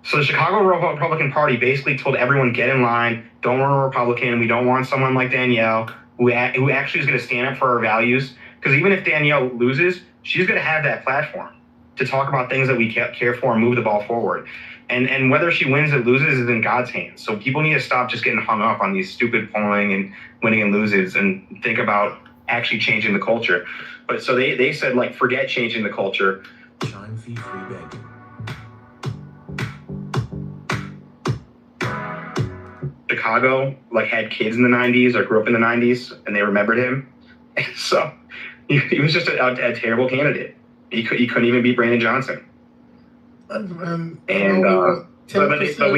So the Chicago Republican Party basically told everyone, get in line. Don't run a Republican. We don't want someone like Danielle who actually is going to stand up for our values. Because even if Danielle loses, she's going to have that platform to talk about things that we care for and move the ball forward. And whether she wins or loses is in God's hands. So people need to stop just getting hung up on these stupid polling and winning and loses and think about actually changing the culture. But so they said, like, forget changing the culture. Chime fee free banking. Chicago, like, had kids in the 90s or grew up in the 90s, and they remembered him. And so he was just a terrible candidate. He couldn't even beat Brandon Johnson. But we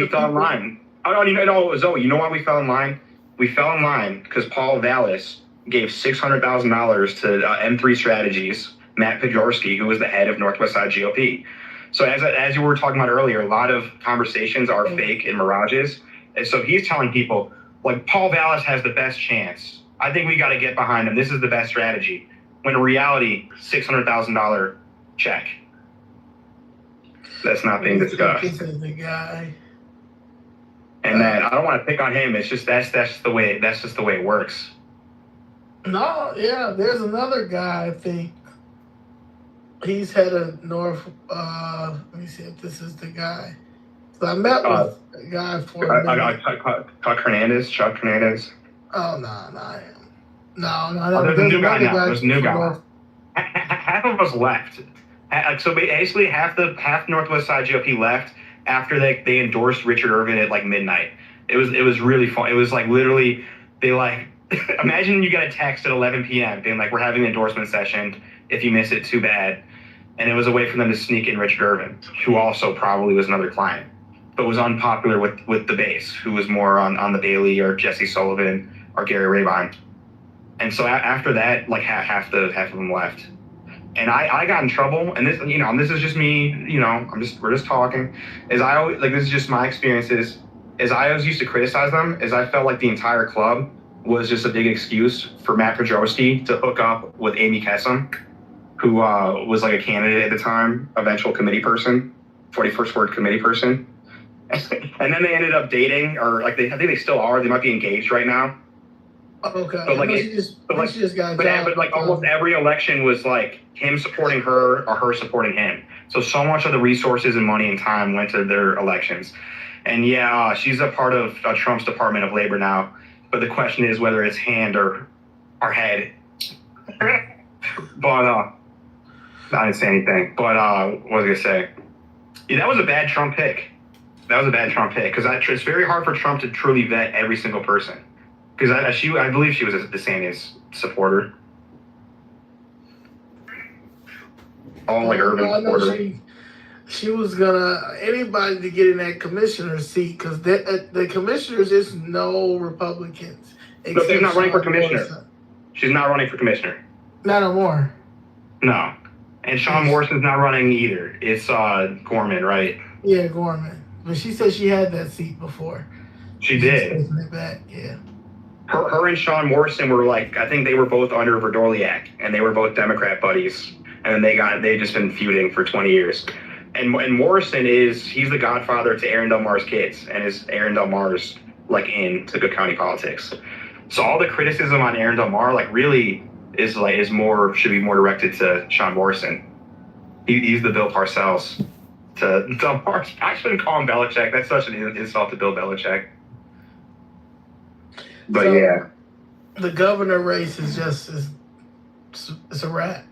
fell in line. Zoe, you know why we fell in line? We fell in line because Paul Vallis gave $600,000 to M3 Strategies, Matt Pajorski, who was the head of Northwest Side GOP. So as you were talking about earlier, a lot of conversations are fake and mirages. And so he's telling people, like, Paul Vallis has the best chance. I think we got to get behind him. This is the best strategy. When in reality, $600,000 check. That's not being discussed. This is the guy. And then I don't want to pick on him. It's just that's just the way it works. No, yeah, there's another guy. I think he's head of North. Let me see if this is the guy. So I met with a guy for Chuck Hernandez. Oh no, no. There's a new guy now. There's a new guy. Half of us left. So basically, half Northwest Side GOP left after they endorsed Richard Irvin at like midnight. It was really fun. It was like literally they like imagine you get a text at 11 p.m. being like, we're having an endorsement session. If you miss it, too bad. And it was a way for them to sneak in Richard Irvin, who also probably was another client, but was unpopular with the base, who was more on the Bailey or Jesse Sullivan or Gary Rabine. And so after that, like half of them left. And I got in trouble, and this, this is just me, we're just talking. Is I always, this is just my experiences, is I always used to criticize them, is I felt like the entire club was just a big excuse for Matt Podrowski to hook up with Amy Kessam, who was like a candidate at the time, eventual committee person, 41st Ward committee person. And then they ended up dating, or I think they still are. They might be engaged right now. Okay. But she just got almost every election was like him supporting her or her supporting him. So much of the resources and money and time went to their elections. And she's a part of Trump's Department of Labor now. But the question is whether it's hand or head. But I didn't say anything. But what was I gonna say? Yeah, that was a bad Trump pick. Because it's very hard for Trump to truly vet every single person. Because I believe she was a DeSantis supporter. All like urban supporter. She was gonna anybody to get in that commissioner seat because the commissioners is no Republicans. No, she's not running for commissioner. She's not running for commissioner. Not no more. No, and Sean Morrison's not running either. It's Gorman, right? Yeah, Gorman. But she said she had that seat before. She did. Taking it back, yeah. Her and Sean Morrison were I think they were both under Verdoliak, and they were both Democrat buddies, and they just been feuding for 20 years. And Morrison he's the godfather to Aaron Del Mar's kids, and is Aaron Del Mar's into good county politics. So all the criticism on Aaron Del Mar really should be more directed to Sean Morrison. He's the Bill Parcells to Del Mar. I shouldn't call him Belichick. That's such an insult to Bill Belichick. But so, the governor race is it's a wrap.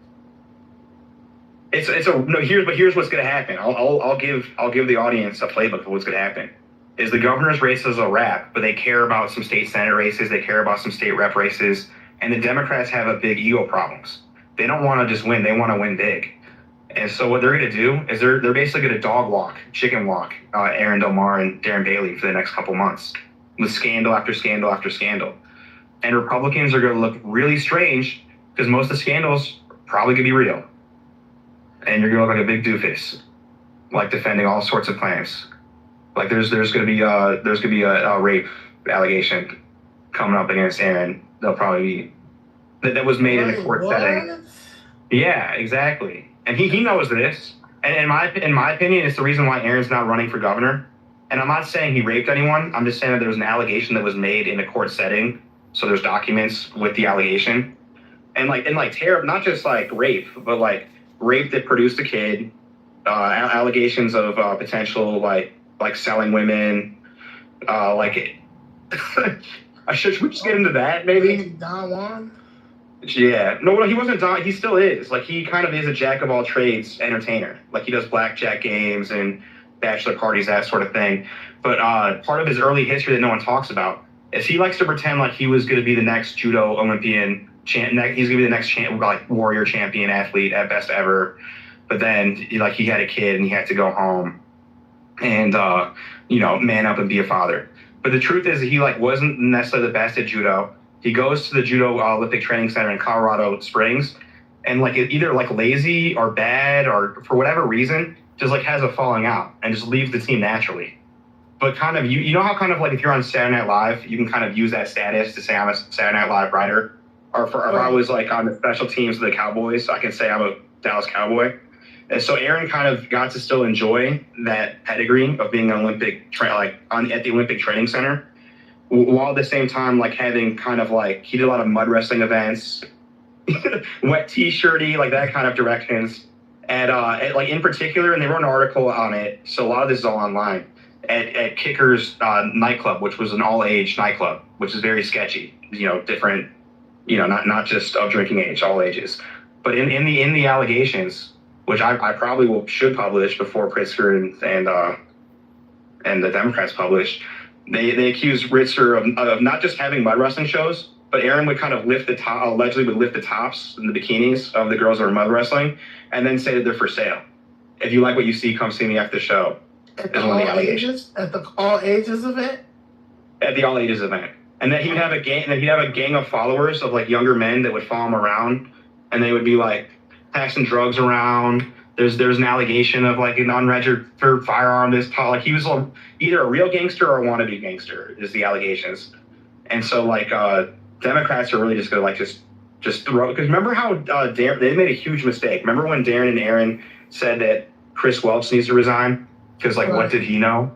Here's what's gonna happen. I'll give the audience a playbook of what's gonna happen. Is the governor's race is a wrap, but they care about some state senate races, they care about some state rep races, and the Democrats have a big ego problems. They don't want to just win; they want to win big. And so what they're gonna do is they're basically gonna chicken walk Aaron Del Mar and Darren Bailey for the next couple months with scandal after scandal after scandal. And Republicans are gonna look really strange because most of the scandals are probably gonna be real. And you're gonna look like a big doofus, defending all sorts of claims. There's gonna be a rape allegation coming up against Aaron. They'll probably be that was made in a court setting. Yeah, exactly. And he knows this. And in my opinion, it's the reason why Aaron's not running for governor. And I'm not saying he raped anyone. I'm just saying that there was an allegation that was made in a court setting. So there's documents with the allegation, and terror, not just rape, but rape that produced a kid, allegations of potential selling women, should we just get into that maybe? Don Juan? Yeah, no, he wasn't Don. He still is. He kind of is a jack of all trades entertainer. He does blackjack games and bachelor parties, that sort of thing. But part of his early history that no one talks about is he likes to pretend like he was going to be the next judo Olympian. He's going to be the next warrior champion athlete at best ever. But then he had a kid and he had to go home and man up and be a father. But the truth is that he wasn't necessarily the best at judo. He goes to the Judo Olympic Training Center in Colorado Springs, and either lazy or bad or for whatever reason just has a falling out and just leaves the team naturally. But kind of you know how if you're on Saturday Night Live, you can kind of use that status to say I'm a Saturday Night Live writer, or if I was on the special teams of the Cowboys, I can say I'm a Dallas Cowboy. And so Aaron kind of got to still enjoy that pedigree of being an Olympic at the Olympic Training Center, while at the same time having kind of he did a lot of mud wrestling events, wet t-shirty, that kind of directions. And in particular, and they wrote an article on it, so a lot of this is all online, at Kicker's nightclub, which was an all-age nightclub, which is very sketchy, different, not just of drinking age, all ages. But in the allegations, which I probably should publish before Pritzker and the Democrats publish, they accused Ritzker of not just having mud wrestling shows, but Aaron would kind of allegedly would lift the tops and the bikinis of the girls that were mud wrestling, and then say that they're for sale. If you like what you see, come see me after the show. At the all ages event. At the all ages event, and then he'd have a gang of followers of younger men that would follow him around, and they would be passing drugs around. There's an allegation of like an unregistered firearm. Like he was either a real gangster or a wannabe gangster is the allegations. And so like Democrats are really just gonna like just throw, because remember how they made a huge mistake. Remember when Darren and Aaron said that Chris Welch needs to resign because like what did he know?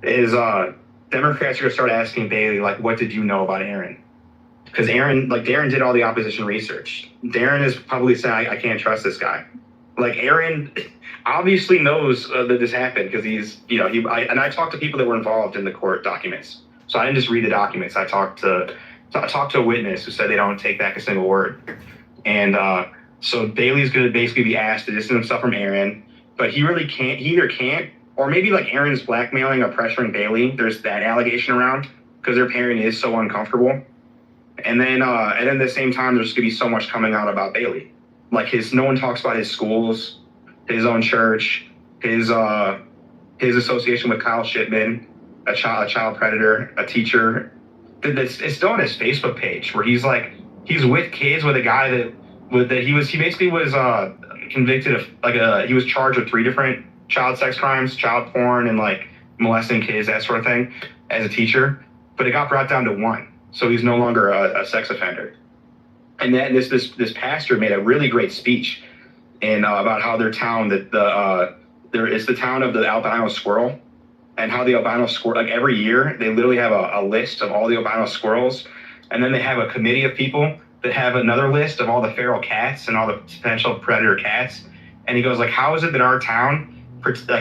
Is Democrats are gonna start asking Bailey like what did you know about Aaron? Because Darren did all the opposition research. Darren is probably saying I can't trust this guy. Like Aaron obviously knows that this happened because he's I talked to people that were involved in the court documents. So I didn't just read the documents. I talked to a witness who said they don't take back a single word. And so Bailey's going to basically be asked to distance himself from Aaron, but he really can't. He either can't, or maybe like Aaron's blackmailing or pressuring Bailey. There's that allegation around because their pairing is so uncomfortable. And then at the same time, there's going to be so much coming out about Bailey. Like no one talks about his schools, his own church, his association with Kyle Shipman, a child predator, a teacher. It's still on his Facebook page where he's with kids with a guy he basically was convicted of he was charged with 3 different child sex crimes, child porn, and like molesting kids, that sort of thing, as a teacher. But it got brought down to 1, so he's no longer a sex offender. And then this pastor made a really great speech about how their town it's the town of the albino squirrel, and how the albino squirrel, like every year they literally have a list of all the albino squirrels, and then they have a committee of people that have another list of all the feral cats and all the potential predator cats. And he goes like, how is it that our town protects the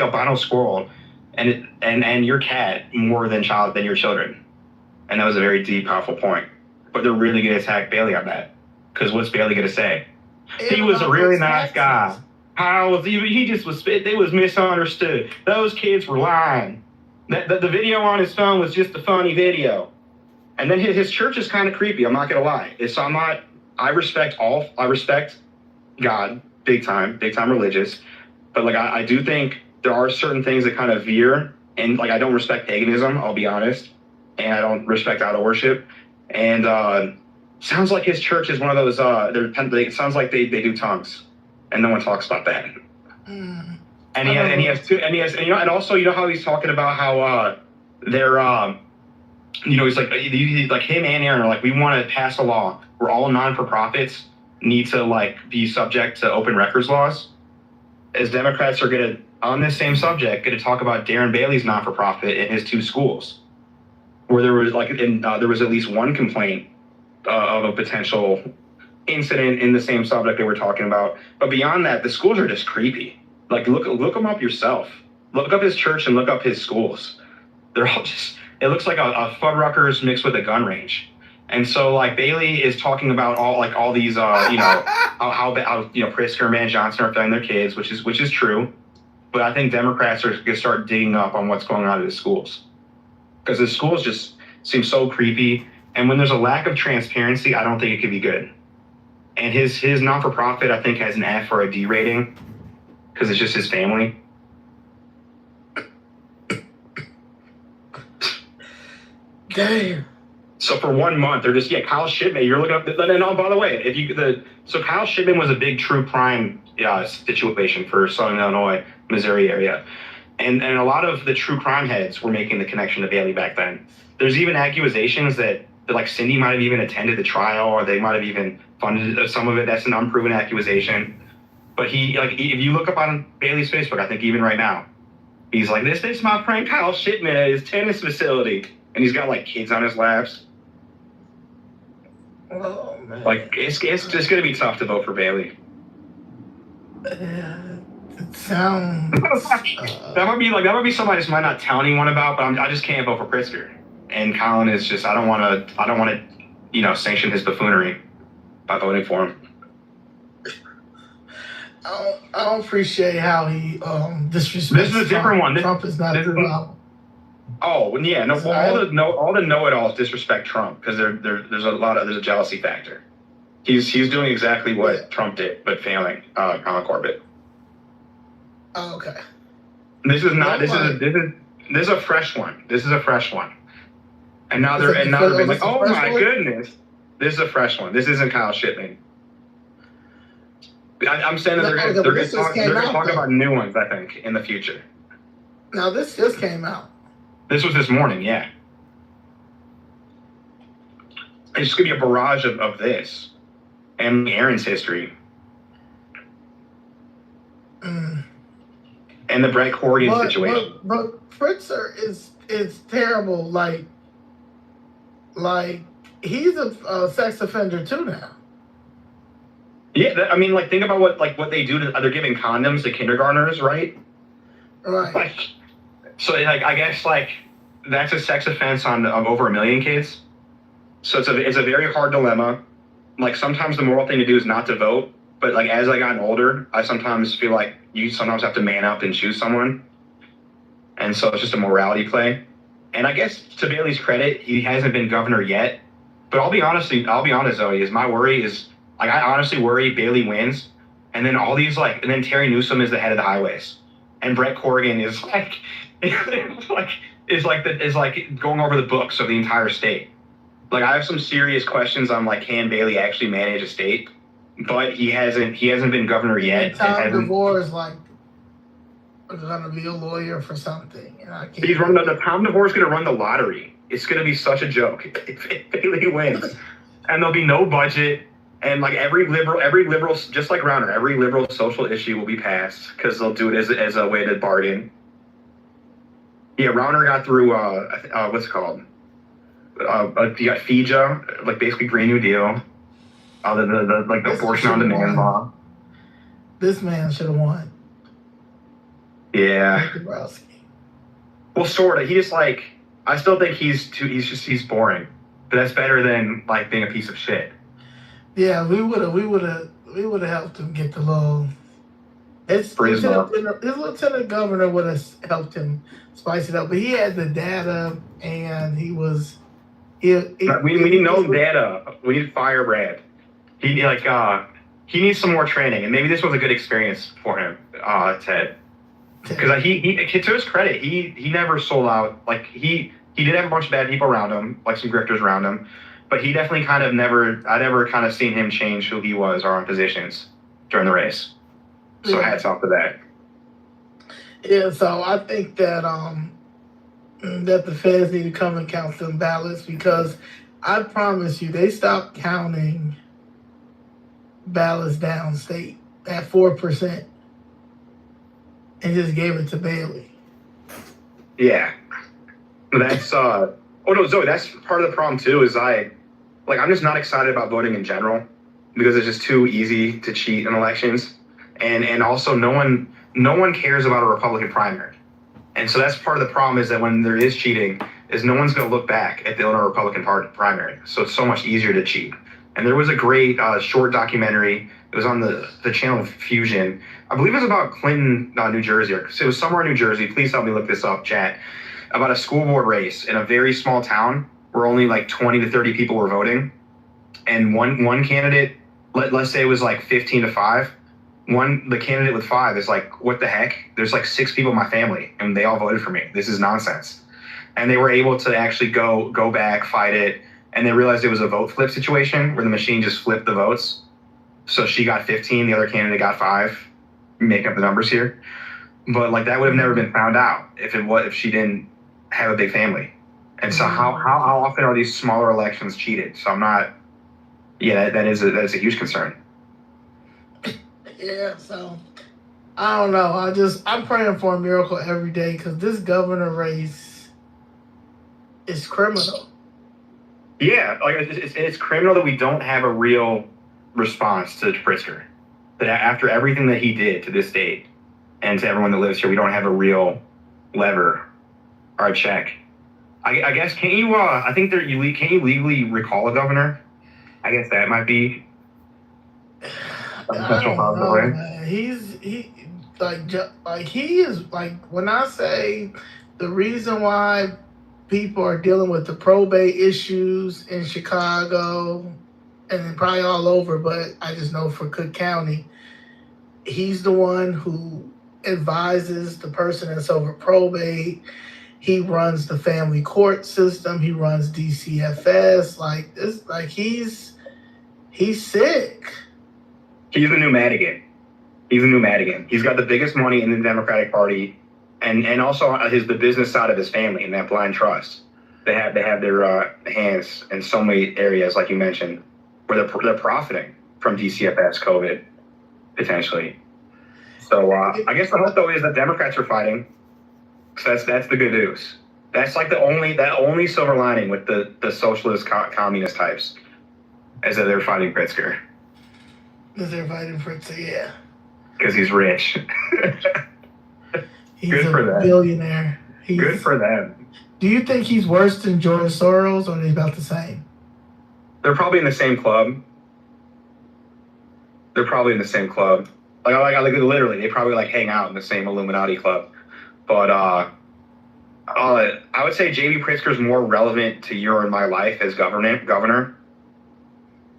albino squirrel and your cat more than your children? And that was a very deep, powerful point. But they're really going to attack Bailey on that. Because what's Bailey going to say? He was a really nice guy. They was misunderstood. Those kids were lying. The video on his phone was just a funny video. And then his church is kind of creepy. I'm not going to lie. I respect God, big time religious. But like, I do think there are certain things that kind of veer. And like, I don't respect paganism, I'll be honest. And I don't respect idol worship. And sounds like his church is one of those. It sounds like they do tongues, and no one talks about that. And and also how he's talking about how they're he's like him and Aaron are like, we want to pass a law where all non-for-profits need to like be subject to open records laws. As Democrats are gonna on this same subject gonna talk about Darren Bailey's non-for-profit in his 2 schools, where there was there was at least 1 complaint of a potential incident in the same subject they were talking about. But beyond that, the schools are just creepy. Like look them up yourself. Look up his church and look up his schools. They're all just, it looks like a Fuddruckers mixed with a gun range. And so like Bailey is talking about all these how Pritzker and Van Johnson are failing their kids, which is true. But I think Democrats are gonna start digging up on what's going on in the schools. Because the schools just seem so creepy. And when there's a lack of transparency, I don't think it could be good. And his non-for-profit, I think, has an F or a D rating because it's just his family. Damn. So for 1 month, they're just, Kyle Shipman, you're looking up, and by the way, so Kyle Shipman was a big true crime situation for Southern Illinois, Missouri area. And a lot of the true crime heads were making the connection to Bailey back then. There's even accusations that like Cindy might have even attended the trial, or they might have even funded some of it. That's an unproven accusation. But if you look up on Bailey's Facebook, I think even right now, he's like, this is my friend Kyle Shipman at his tennis facility. And he's got like kids on his laps. Oh, man. Like it's just going to be tough to vote for Bailey. It sounds. that might be somebody I just might not tell anyone about, but I just can't vote for Pritzker. And Colin is just, I don't want to, sanction his buffoonery by voting for him. I don't appreciate how he disrespects. This is a different one. Trump is not a problem. Oh yeah, no. Well, all the know-it-alls disrespect Trump because there's a jealousy factor. He's doing exactly what Trump did, but failing Colin Corbett. Oh, okay. This is a fresh one. This is a fresh one. And now they're being like, oh my goodness. This is a fresh one. This isn't Kyle Shipman. I'm saying that No, they're okay, but going this to just talk, came out, though. about new ones, I think, in the future. Now this just came out. This was this morning, yeah. It's just going to be a barrage of this and Aaron's history. Mm. And the Brett Corrigan situation. But Pritzker is terrible. Like he's a sex offender too now. Yeah, I mean, like, think about what they do to. They're giving condoms to kindergartners, right? Right. Like, so like I guess like that's a sex offense on over 1 million kids. So it's a very hard dilemma. Like sometimes the moral thing to do is not to vote, but like as I gotten older, I sometimes feel like you sometimes have to man up and choose someone. And so it's just a morality play. And I guess to Bailey's credit, he hasn't been governor yet. But I'll be honest, Zoe, is my worry is like I honestly worry Bailey wins, and then all these and then Terry Newsom is the head of the highways, and Brett Corrigan is like going over the books of the entire state. Like I have some serious questions on like can Bailey actually manage a state, but he hasn't been governor yet. And Tom DeVore is like gonna be a lawyer for something, and I can't. He's running the Tom DeVore is gonna run the lottery. It's gonna be such a joke if Bailey wins, and there'll be no budget. And like every liberal, just like Rauner, every liberal social issue will be passed because they'll do it as a way to bargain. Yeah, Rauner got through what's it called? You got FIJA, like basically Green New Deal. The abortion on demand law. This man should have won. Yeah. Well, sort of. He just like I still think he's boring, but that's better than like being a piece of shit. Yeah, we would have helped him get the little. His lieutenant governor would have helped him spice it up, but he had the data, and he was. We need no data. We need Firebrand. He needs some more training, and maybe this was a good experience for him, Ted. Because he to his credit, he never sold out. Like he did have a bunch of bad people around him, like some grifters around him. But he definitely I never kind of seen him change who he was or on positions during the race. So hats off to that. Yeah, so I think that that the feds need to come and count some ballots because I promise you they stopped counting ballots downstate at 4% and just gave it to Bailey. Yeah. That's oh no, Zoe, that's part of the problem too, is I'm just not excited about voting in general because it's just too easy to cheat in elections. And also no one cares about a Republican primary. And so that's part of the problem is that when there is cheating, is no one's going to look back at the Illinois Republican primary. So it's so much easier to cheat. And there was a great short documentary. It was on the channel Fusion. I believe it was about Clinton, New Jersey. Or it was somewhere in New Jersey. Please help me look this up, chat. About a school board race in a very small town where only like 20 to 30 people were voting. And one candidate, let's say it was like 15-5. The candidate with 5 is like, what the heck? There's like 6 people in my family and they all voted for me. This is nonsense. And they were able to actually go back, fight it. And they realized it was a vote flip situation where the machine just flipped the votes. So she got 15, the other candidate got 5. Making up the numbers here. But like that would have never been found out if she didn't have a big family. And so how often are these smaller elections cheated? So I'm not. Yeah, that is a huge concern. Yeah, so I don't know. I'm praying for a miracle every day because this governor race is criminal. Yeah, like it's criminal that we don't have a real response to Pritzker. That after everything that he did to this state and to everyone that lives here, we don't have a real lever or a check. I guess can't you legally recall a governor? I guess that might be a special possible way. He is like when I say the reason why people are dealing with the probate issues in Chicago and probably all over, but I just know for Cook County, he's the one who advises the person that's over probate. He runs the family court system. He runs DCFS. He's sick. He's a new Madigan. He's got the biggest money in the Democratic Party, and also the business side of his family in that blind trust. They have their hands in so many areas, like you mentioned, where they're profiting from DCFS COVID potentially. So I guess the hope though is that Democrats are fighting. So that's the good news. That's like the only silver lining with the socialist communist types, is that they're fighting Pritzker. Because they're fighting Pritzker, yeah. Because he's rich. He's Good a for them. billionaire. Good for them. Do you think he's worse than George Soros, or are they about the same? They're probably in the same club. Like literally, they probably like hang out in the same Illuminati club. But I would say J.B. Pritzker is more relevant to your and my life as governor.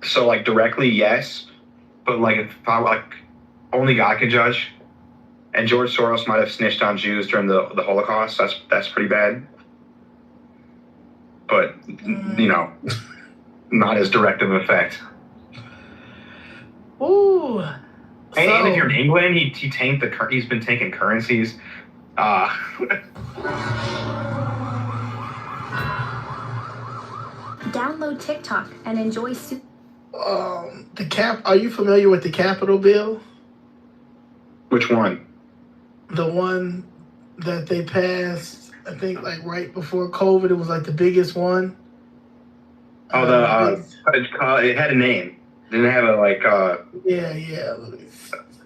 So like directly, yes, but like if I like only God can judge. And George Soros might have snitched on Jews during the Holocaust. That's pretty bad. But you know, not as direct of an effect. Ooh. And if you're in England, he tanked he's been tanking currencies. Download TikTok and enjoy Are you familiar with the Capitol bill? Which one? The one that they passed, I think, like right before COVID. It was like the biggest one. Oh, it had a name. Didn't it have a Yeah.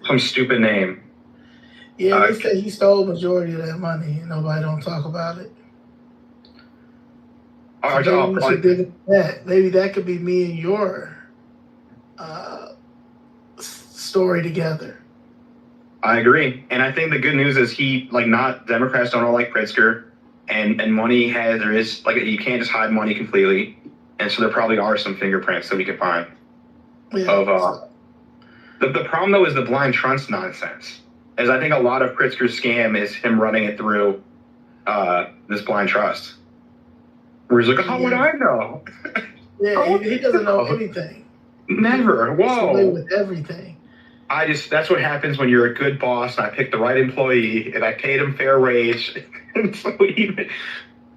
some stupid name. Yeah, they said he stole the majority of that money, and nobody don't talk about it. Maybe that could be me and your story together. I agree, and I think the good news is Democrats don't all like Pritzker, and money you can't just hide money completely, and so there probably are some fingerprints that we can find. Yeah. The problem though is the blind trust nonsense. As I think a lot of Pritzker's scam is him running it through this blind trust. Where he's like, how would I know? Yeah, he doesn't know anything. Never. Whoa. He's away with everything. That's what happens when you're a good boss and I picked the right employee and I paid him fair wage. And so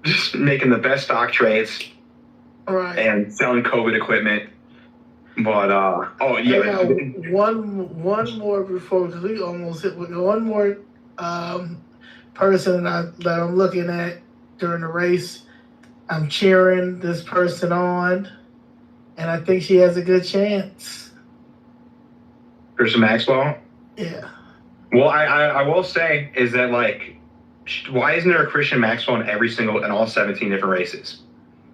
just making the best stock trades. Right. And selling COVID equipment. But one more before, because we almost hit with one more person that I'm looking at during the race. I'm cheering this person on, and I think she has a good chance. Christian Maxwell? Yeah. Well, I will say is that why isn't there a Christian Maxwell in all 17 different races?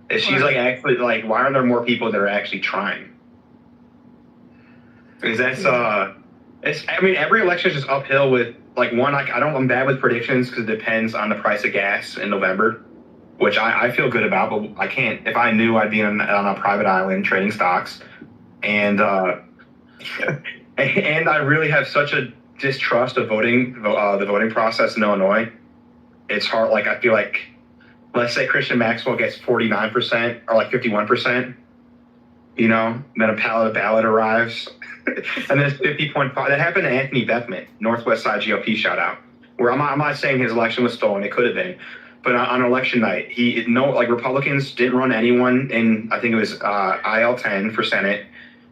If she's actually why aren't there more people that are actually trying? Because every election is just uphill with I'm bad with predictions because it depends on the price of gas in November, which I feel good about, but I can't. If I knew, I'd be on a private island trading stocks, and and I really have such a distrust of the voting process in Illinois. It's hard. I feel like, let's say Christian Maxwell gets 49% or 51%, then a ballot arrives. And then it's 50.5. That happened to Anthony Bethman, Northwest Side GOP shout out. Where I'm not saying his election was stolen, it could have been, but on election night, Republicans didn't run anyone in, I think it was IL10 for Senate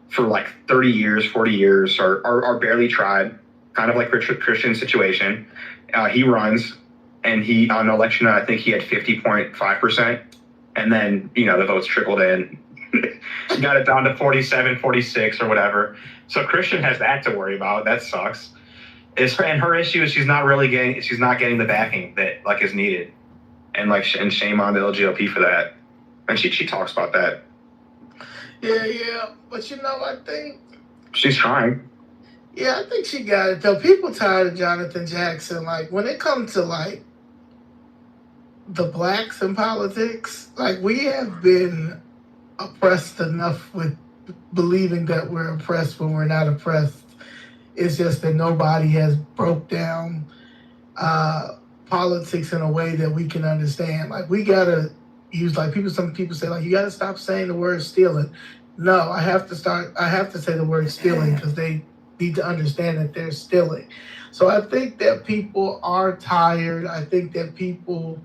for 30 years, 40 years, or barely tried, kind of like Christian's situation. He runs, and on election night, I think he had 50.5%, and then the votes trickled in. Got it down to 47, 46 or whatever. So Christian has that to worry about. That sucks. And her issue is she's not getting the backing that is needed. And shame on the LGOP for that. And she talks about that. Yeah. But I think she's trying. Yeah, I think she got it though. People tired of Jonathan Jackson. When it comes to the blacks in politics, we have been oppressed enough with believing that we're oppressed when we're not oppressed. It's just that nobody has broke down politics in a way that we can understand. Like we gotta use like people. Some people say like you gotta stop saying the word stealing. No, I have to say the word stealing because they need to understand that they're stealing. So I think that people are tired. I think that people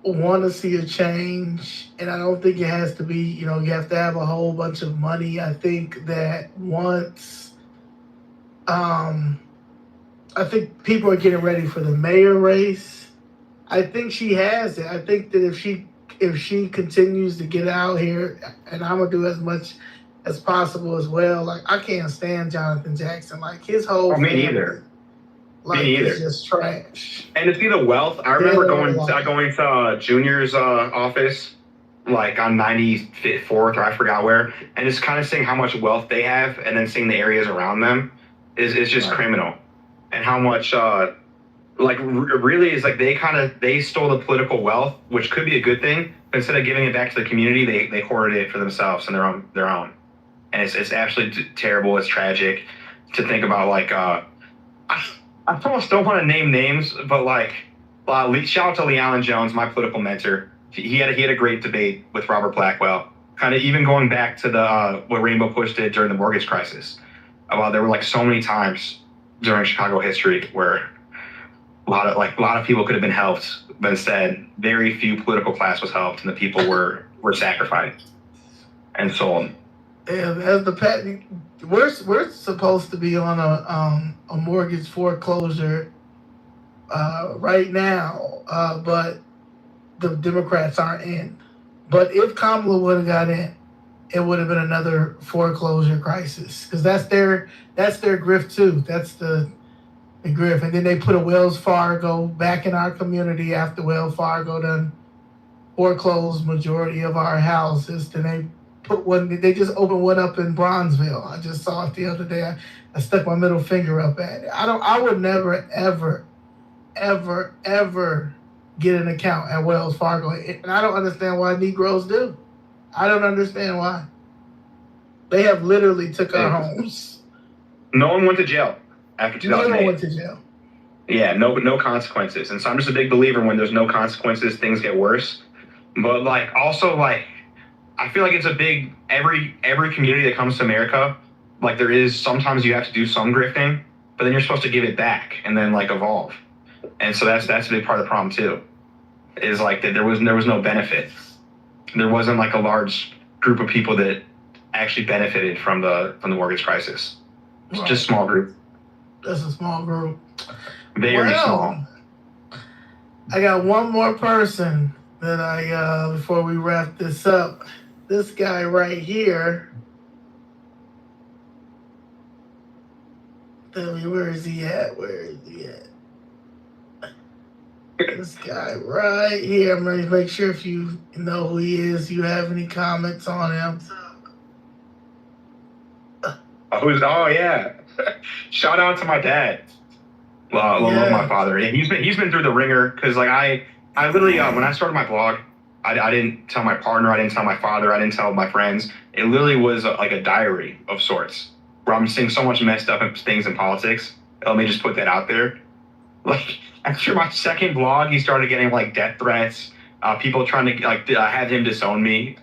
want to see a change, and I don't think it has to be, you know, you have to have a whole bunch of money. I think that once, I think people are getting ready for the mayor race. I think she has it. I think that if she continues to get out here, and I'm gonna do as much as possible as well. Like I can't stand Jonathan Jackson. Like his whole Oh, me family, neither. like Me neither. it's just trash. And to see the wealth, I remember going Yeah. to Junior's office, like on 94th or I forgot where, and just kind of seeing how much wealth they have, and then seeing the areas around them is just Right. criminal, and how much really is like they stole the political wealth, which could be a good thing. But instead of giving it back to the community, they hoarded it for themselves and their own, and it's absolutely terrible. It's tragic to think about. Like I almost don't want to name names, but like, shout out to Lee Allen Jones, my political mentor. He had a great debate with Robert Blackwell, kind of even going back to the what Rainbow Push did during the mortgage crisis. About there were like so many times during Chicago history where a lot of people could have been helped, but instead very few political class was helped, and the people were sacrificed and sold. And as we're supposed to be on a mortgage foreclosure right now, but the Democrats aren't in. But if Kamala would have got in, it would have been another foreclosure crisis because that's their grift too. That's the grift, and then they put a Wells Fargo back in our community after Wells Fargo done foreclosed majority of our houses. Then they put one. They just opened one up in Bronzeville. I just saw it the other day. I stuck my middle finger up at it. I would never, ever, ever, ever get an account at Wells Fargo, and I don't understand why Negroes do. I don't understand why. They have literally took our homes. No one went to jail after 2008. No one went to jail. Yeah, no consequences. And so I'm just a big believer when there's no consequences, things get worse. But like also like I feel like it's a big every community that comes to America, like there is sometimes you have to do some grifting, but then you're supposed to give it back and then like evolve. And so that's a big part of the problem too. Is like that there was no benefit. There wasn't like a large group of people that actually benefited from the mortgage crisis. It's just a small group. That's a small group. Very small. I got one more person that I before we wrap this up. This guy right here. Tell me, where is he at? Where is he at? This guy right here. I'm going to make sure if you know who he is, you have any comments on him. Oh yeah. Shout out to my dad. Love my father. And he's been through the ringer because like I literally when I started my blog, I didn't tell my partner, I didn't tell my father, I didn't tell my friends. It literally was like a diary of sorts where I'm seeing so much messed up things in politics. Let me just put that out there. Like after my second blog, he started getting like death threats, people trying to like have him disown me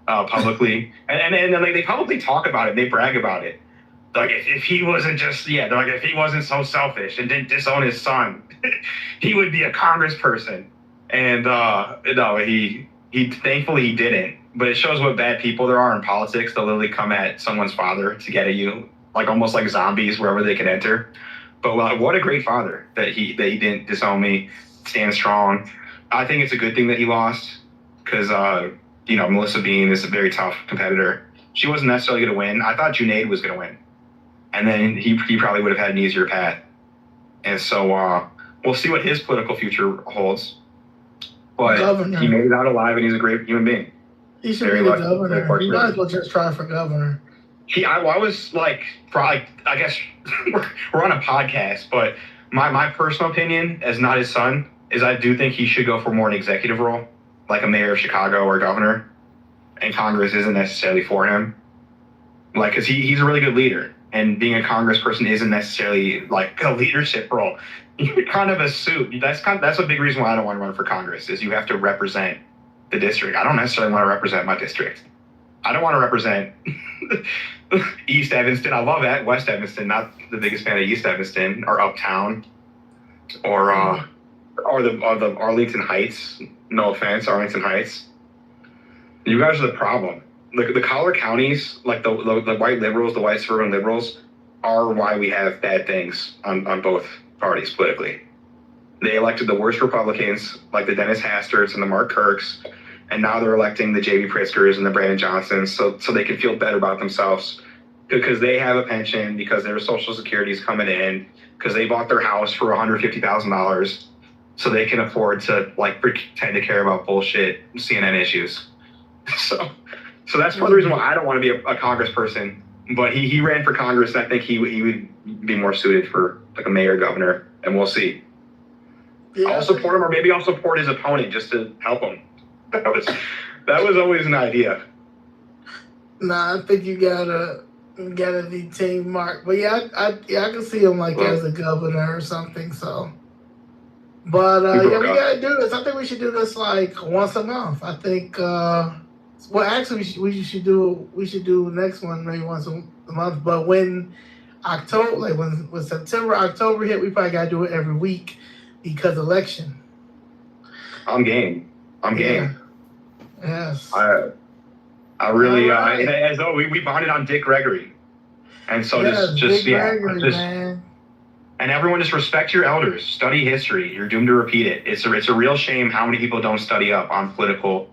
publicly, and then like they publicly talk about it, they brag about it. Like if he wasn't just they're like if he wasn't so selfish and didn't disown his son, he would be a congressperson. And no, he thankfully he didn't. But it shows what bad people there are in politics. They'll literally come at someone's father to get at you, like almost like zombies wherever they can enter. But what a great father that he didn't disown me, stand strong. I think it's a good thing that he lost because Melissa Bean is a very tough competitor. She wasn't necessarily going to win. I thought Junaid was going to win. And then he probably would have had an easier path. And so we'll see what his political future holds. But governor. He made it out alive, and he's a great human being. He should be the governor. He might as well just try for governor. I was like, probably, I guess we're on a podcast, but my personal opinion, as not his son, is I do think he should go for more an executive role, like a mayor of Chicago or governor. And Congress isn't necessarily for him. Like, because he's a really good leader. And being a congressperson isn't necessarily like a leadership role. you're kind of a suit. That's a big reason why I don't want to run for Congress is you have to represent the district. I don't necessarily want to represent my district. I don't want to represent East Evanston. I love that West Evanston. Not the biggest fan of East Evanston or Uptown or the Arlington Heights. No offense, Arlington Heights. You guys are the problem. The collar counties, like the white liberals, the white suburban liberals, are why we have bad things on both parties politically. They elected the worst Republicans, like the Dennis Hasterts and the Mark Kirks, and now they're electing the J.B. Pritzkers and the Brandon Johnsons so they can feel better about themselves because they have a pension, because their Social Security is coming in, because they bought their house for $150,000, so they can afford to like pretend to care about bullshit CNN issues. So that's part of the reason why I don't want to be a congressperson. But he ran for Congress, and I think he would be more suited for like a mayor, governor, and we'll see. Yeah. I'll support him, or maybe I'll support his opponent just to help him. That was always an idea. Nah, I think you gotta be Team Mark. But yeah, I can see him like as a governor or something. So, but we gotta do this. I think we should do this like once a month. I think. Well, actually, we should do next one maybe once a month. But when October, like when September, October hit, we probably gotta do it every week because election. I'm game. Yes. I really as though we bonded on Dick Gregory, and so man. And everyone just respect your elders. Study history. You're doomed to repeat it. It's a real shame how many people don't study up on political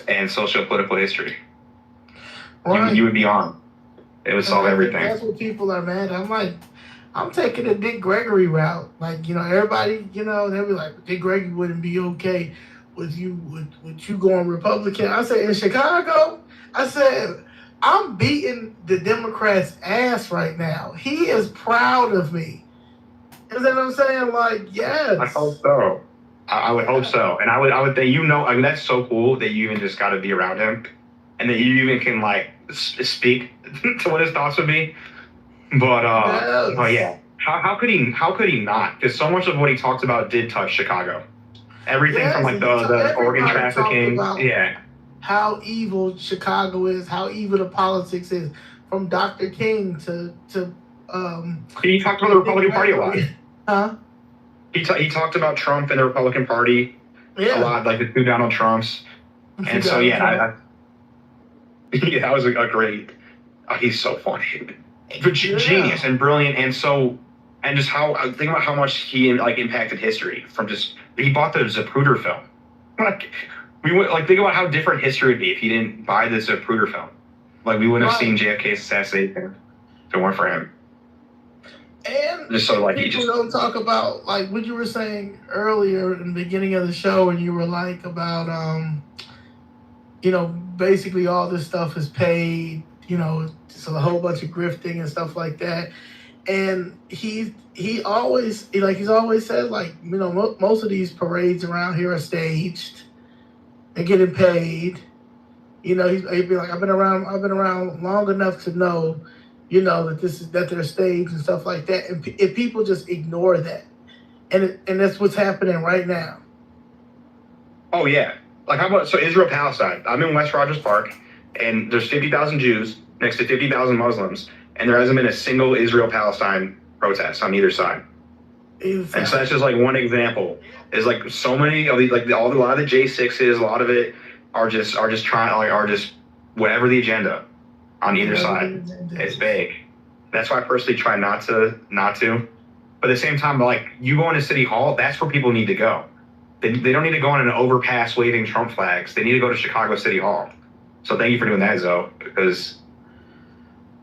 and socio-political history. Right. You would be on. It would solve everything. That's what people are mad. I'm like, I'm taking the Dick Gregory route. Like, everybody, they'll be like, Dick Gregory wouldn't be okay with you going Republican. I said, in Chicago, I'm beating the Democrats' ass right now. He is proud of me. You know what I'm saying? Like, yes. I hope so. I would hope so. And I would think, I mean, that's so cool that you even just got to be around him and that you even can like speak to what his thoughts would be. But, oh yeah. How could he not? Because so much of what he talked about did touch Chicago. Everything from like the organ trafficking. Yeah. How evil Chicago is, how evil the politics is, from Dr. King to he talked about the Republican Party a lot. Huh? He talked about Trump and the Republican Party a lot, like the two Donald Trumps. And so, that was a great. He's so funny, but genius and brilliant, and just think about how much he like impacted history from just he bought the Zapruder film. Like think about how different history would be if he didn't buy the Zapruder film. Like we wouldn't have seen JFK's assassination if it weren't for him. And just so like people don't talk about like what you were saying earlier in the beginning of the show, and you were like about basically all this stuff is paid, so a whole bunch of grifting and stuff like that. And he always he's always said most of these parades around here are staged. They're getting paid. He'd be like, I've been around long enough to know. That they're staged and stuff like that, and if people just ignore that, and that's what's happening right now. Oh yeah, like how about Israel Palestine? I'm in West Rogers Park, and there's 50,000 Jews next to 50,000 Muslims, and there hasn't been a single Israel Palestine protest on either side. Exactly. And so that's just like one example. Is like so many of these, like a lot of the J6s, a lot of it are just whatever the agenda. On either side, it's vague. That's why I personally try not to. But at the same time, like you go into City Hall, that's where people need to go. They don't need to go on an overpass waving Trump flags. They need to go to Chicago City Hall. So thank you for doing that, Zoe, because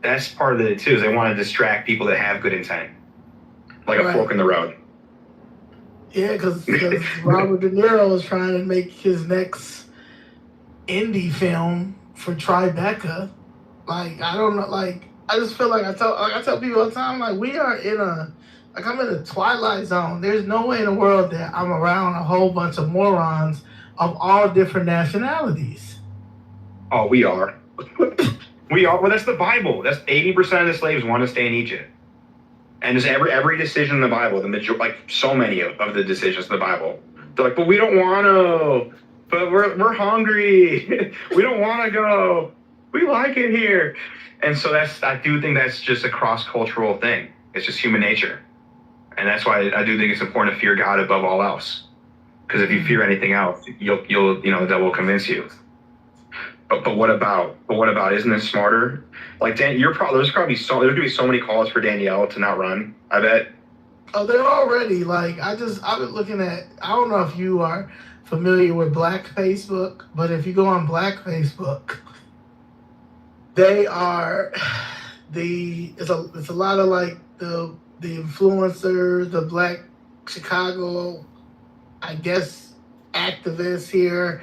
that's part of it too. Is they want to distract people that have good intent, like a fork in the road. Yeah, because Robert De Niro is trying to make his next indie film for Tribeca. Like, I don't know, like, I just feel like I tell people all the time, like, we are I'm in a twilight zone. There's no way in the world that I'm around a whole bunch of morons of all different nationalities. Oh, we are. We are. Well, that's the Bible. That's 80% of the slaves want to stay in Egypt. And just every decision in the Bible, like so many of the decisions in the Bible, they're like, but we don't want to, but we're hungry, we don't want to go, we like it here. And so I do think that's just a cross-cultural thing. It's just human nature. And that's why I do think it's important to fear God above all else. Because if you fear anything else, you'll the devil will convince you. But what about? Isn't it smarter? Like Dan, there's gonna be so many calls for Danielle to not run. I bet. Oh, they're already like I've been looking at. I don't know if you are familiar with Black Facebook, but if you go on Black Facebook, they are it's a lot of like the influencers, the Black Chicago, I guess, activists here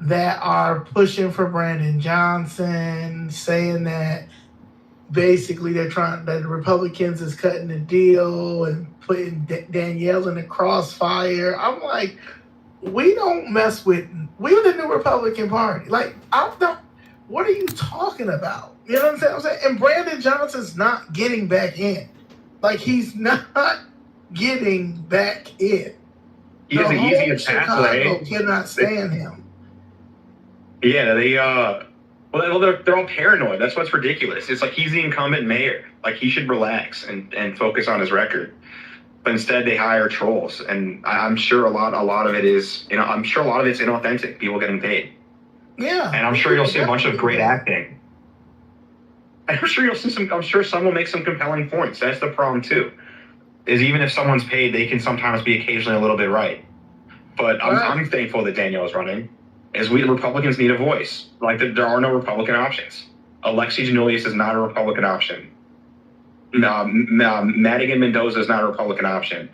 that are pushing for Brandon Johnson, saying that basically they're trying that the Republicans is cutting the deal and putting Danielle in the crossfire. I'm like, we're the new Republican Party. Like, what are you talking about? You know what I'm saying? And Brandon Johnson's not getting back in. Like, he's not getting back in. He has an easy pathway. Chicago cannot stand him. Yeah, they're all paranoid. That's what's ridiculous. It's like he's the incumbent mayor. Like he should relax and focus on his record. But instead, they hire trolls, and I'm sure a lot of it is, I'm sure a lot of it's inauthentic. People getting paid. Yeah. And I'm sure you'll see a bunch of great acting. And I'm sure I'm sure some will make some compelling points. That's the problem too. Is even if someone's paid, they can sometimes be occasionally a little bit right. But I'm thankful that Danielle is running. Is we Republicans need a voice. Like there are no Republican options. Alexi Giannoulias is not a Republican option. Madigan Mendoza is not a Republican option.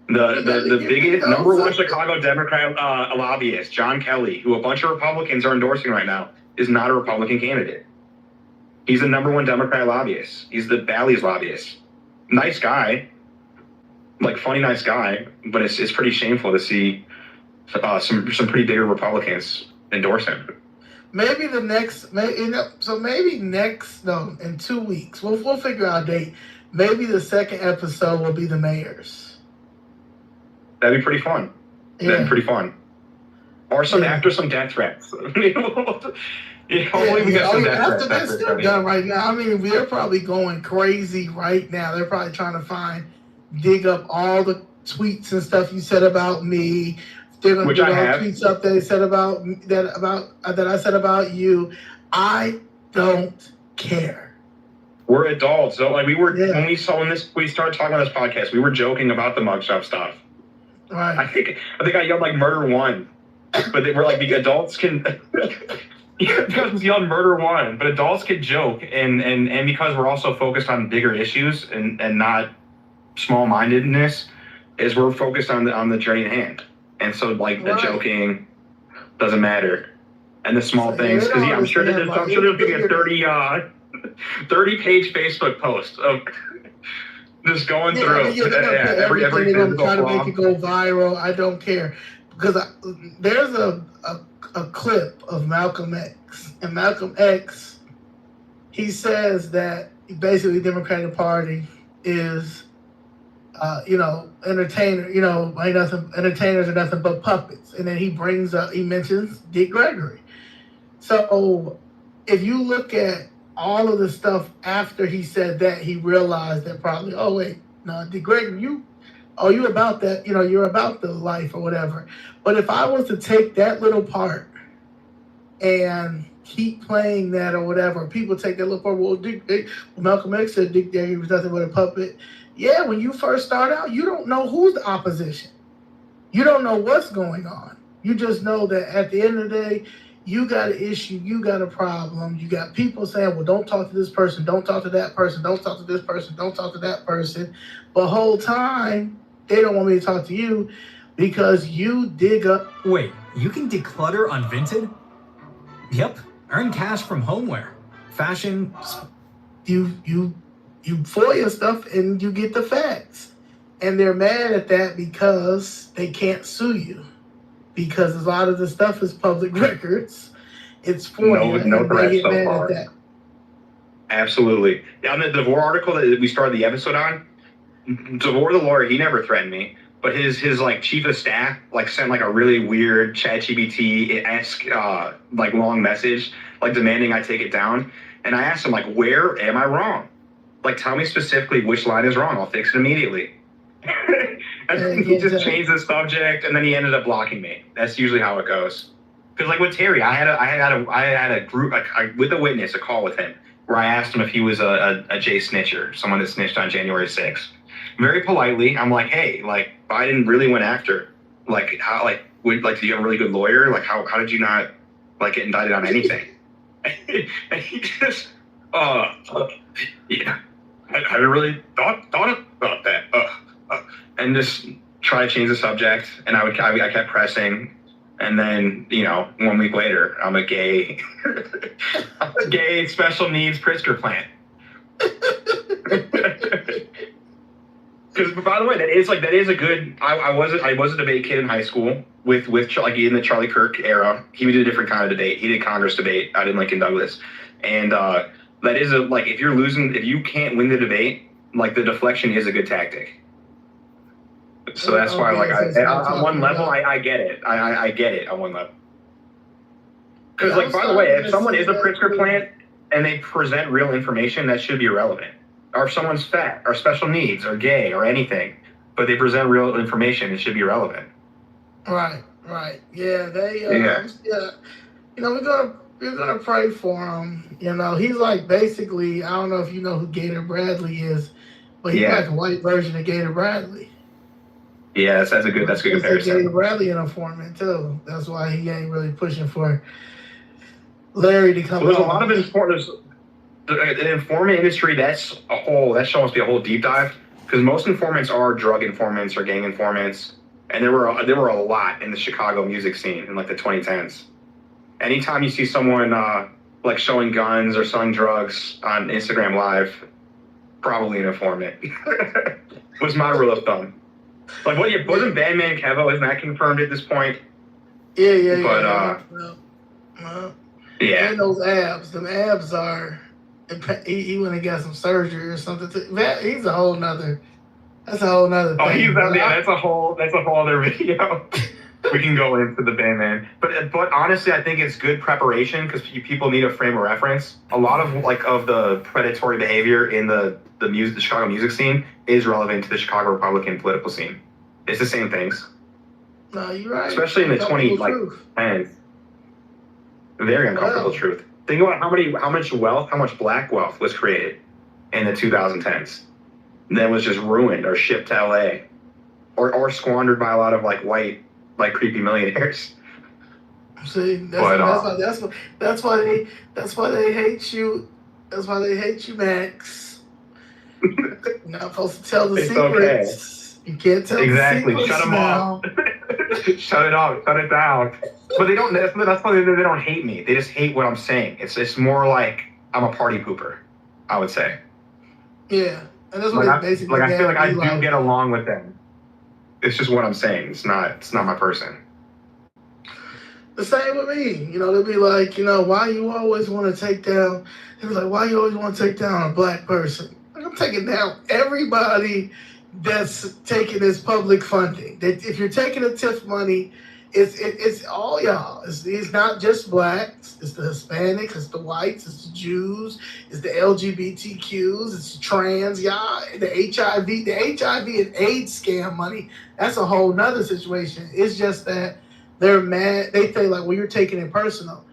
The biggest number one Chicago Democrat lobbyist, John Kelly, who a bunch of Republicans are endorsing right now, is not a Republican candidate. He's the number one Democrat lobbyist. He's the Bally's lobbyist. Nice guy, like funny, nice guy, but it's pretty shameful to see some pretty bigger Republicans endorse him. Maybe in 2 weeks we'll figure out a date. Maybe the second episode will be the mayors. That'd be pretty fun. Yeah. That'd be pretty fun. Or after some death threats. Hopefully we got some death threats. That's still done right now. I mean, they're probably going crazy right now. They're probably trying to dig up all the tweets and stuff you said about me. They're going to do all the tweets up that they said about that I said about you. I don't care. We're adults. So like when we started talking on this podcast, we were joking about the mugshot stuff. Right. I think I yelled like murder one, but they were like the adults can. Because yelled murder one, but adults can joke, and because we're also focused on bigger issues and not small-mindedness, is we're focused on the journey at hand. And so, like, the joking doesn't matter. And the small things. Because, I'm sure there'll be a 30-page Facebook post of just going through every they're going to try to make it go viral. I don't care. Because there's a clip of Malcolm X. And Malcolm X, he says that basically the Democratic Party is entertainers are nothing but puppets. And then he mentions Dick Gregory. So if you look at all of the stuff after he said that, he realized that probably, Dick Gregory, you about that, you're about the life or whatever. But if I was to take that little part and keep playing that or whatever, people take that little part, Malcolm X said Dick Gregory was nothing but a puppet. Yeah, when you first start out, you don't know who's the opposition. You don't know what's going on. You just know that at the end of the day, you got an issue, you got a problem. You got people saying, well, don't talk to this person, don't talk to that person, don't talk to this person, don't talk to that person. But the whole time, they don't want me to talk to you because you dig up. Wait, you can declutter on Vinted? Yep, earn cash from homeware, fashion. You FOIA stuff and you get the facts. And they're mad at that because they can't sue you. Because a lot of the stuff is public records. It's FOIA. No threats so far. Absolutely. Yeah, on the DeVore article that we started the episode on, DeVore the lawyer, he never threatened me, but his like chief of staff like sent like a really weird ChatGPT-esque like long message like demanding I take it down. And I asked him like, where am I wrong? Like, tell me specifically which line is wrong. I'll fix it immediately. And then he just changed the subject, and then he ended up blocking me. That's usually how it goes. Because like with Terry, I had a group with a witness, a call with him where I asked him if he was a J snitcher, someone that snitched on January 6th. Very politely, I'm like, hey, like Biden really went after, like how, like do you have a really good lawyer? Like how did you not like get indicted on anything? And he just, yeah, I haven't really thought about that, and just try to change the subject, and I kept pressing. And then, 1 week later, I'm a gay special needs Pritzker plant. Because, by the way, that is a good. I was a debate kid in high school with like in the Charlie Kirk era. He did a different kind of debate. He did Congress debate out in Lincoln Douglas, and that is like if you can't win the debate, like the deflection is a good tactic. So that's why, like, on one level, I get it. I get it on one level. Because, like, by the way, if someone is a Pritzker plant and they present real information, that should be irrelevant. Or if someone's fat or special needs or gay or anything, but they present real information, it should be relevant. Right. Yeah, we're gonna pray for him. He's like basically, I don't know if you know who Gator Bradley is, but he's like a white version of Gator Bradley. Yeah, that's a good comparison. Gator Bradley an informant too. That's why he ain't really pushing for Larry to come. There's a lot of informants. The informant industry, that should almost be a whole deep dive, because most informants are drug informants or gang informants, and there were a lot in the Chicago music scene in like the 2010s. Anytime you see someone like showing guns or selling drugs on Instagram Live, probably an informant. Was my rule of thumb. Like, wasn't Bandman Kevo, isn't that confirmed at this point? Yeah. Yeah. And those abs. Them abs are, he went and got some surgery or something. He's a whole nother, that's a whole nother thing. That's a whole other video. We can go into the Bandman. But honestly, I think it's good preparation because people need a frame of reference. A lot of the predatory behavior in the Chicago music scene is relevant to the Chicago Republican political scene. It's the same things. No, you're right. Especially in the 2010s. Very uncomfortable truth. Think about how much black wealth was created in the 2010s. And then was just ruined or shipped to LA. Or squandered by a lot of like white, like creepy millionaires. See, that's why they hate you. That's why they hate you, Max. You're not supposed to tell the secrets. Okay. You can't tell exactly. the secrets. Shut them now. off. Shut it off. Shut it down. But they don't. That's why they don't hate me. They just hate what I'm saying. It's more like I'm a party pooper, I would say. Yeah, and that's what they basically. I feel like I do get along with them. It's just what I'm saying. It's not my person. The same with me. They'll be like, why you always want to take down? They'll be like, why you always want to take down a black person? I'm taking down everybody that's taking this public funding. That if you're taking the TIF money, it's all y'all. It's not just blacks. It's the Hispanics. It's the whites. It's the Jews. It's the LGBTQs. It's the trans y'all. The HIV and AIDS scam money. That's a whole nother situation. It's just that they're mad. They say like, well, you're taking it personal.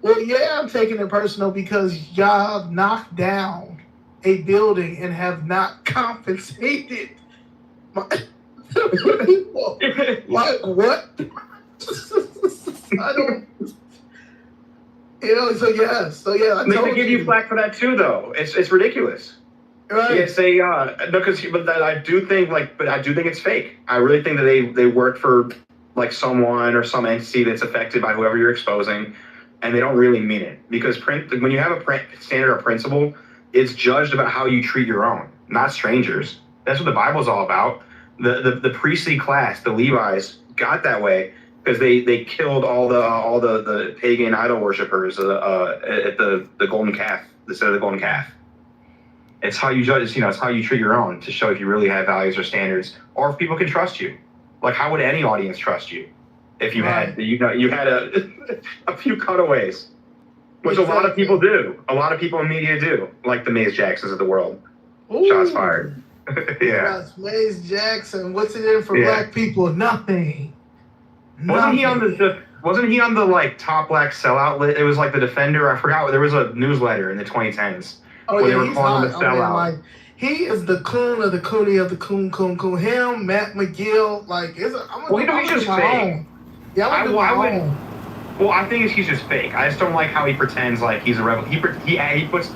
Well, yeah, I'm taking it personal because y'all knocked down a building and have not compensated my people. Like what? I don't. So yeah. They give you flack for that too, though. It's ridiculous. Right. Yeah, say but I do think it's fake. I really think that they work for like someone or some entity that's affected by whoever you're exposing, and they don't really mean it, because when you have a standard or principle, it's judged about how you treat your own, not strangers. That's what the Bible's all about. The priestly class, the Levites, got that way because they killed all the pagan idol worshippers at the golden calf, the set of the golden calf. It's how you judge. It's how you treat your own to show if you really have values or standards, or if people can trust you. Like, how would any audience trust you if you had a few cutaways, which a lot of people do. A lot of people in media do, like the Maze Jacksons of the world. Ooh. Shots fired. Yeah. Yes, Maze Jackson. What's it in for black people? Nothing. Wasn't he on the like top black sellout list? It was like the Defender. I forgot. There was a newsletter in the 2010s where they were calling him a sellout. Like, he is the coon of the cooney of the coon. Him, Matt McGill. Like, he's just fake. Yeah, Well, I think he's just fake. I just don't like how he pretends like he's a rebel. He puts.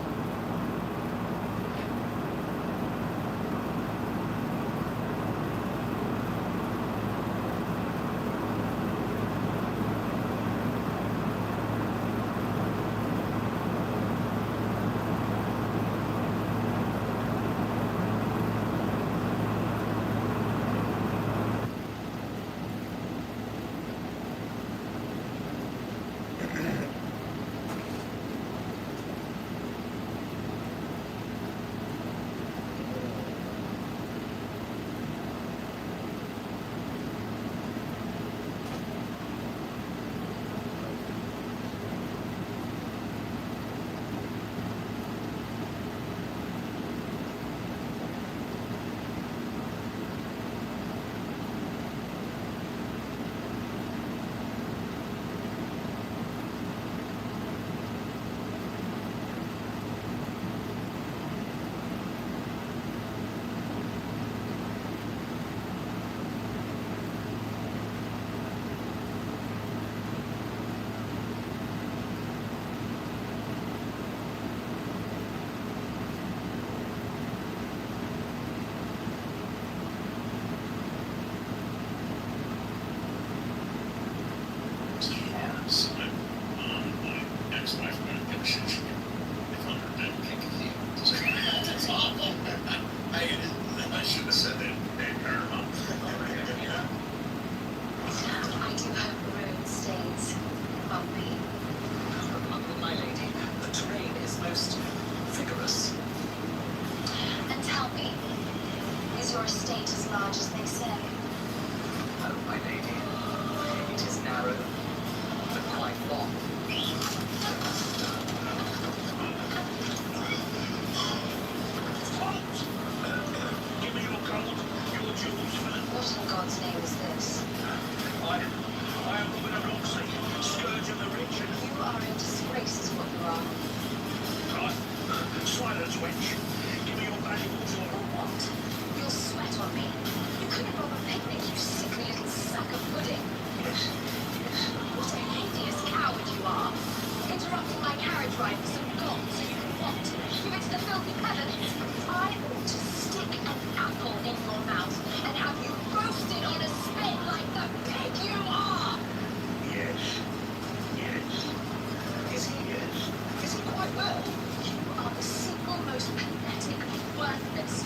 Is he quite well? You are the single most pathetic, worthless,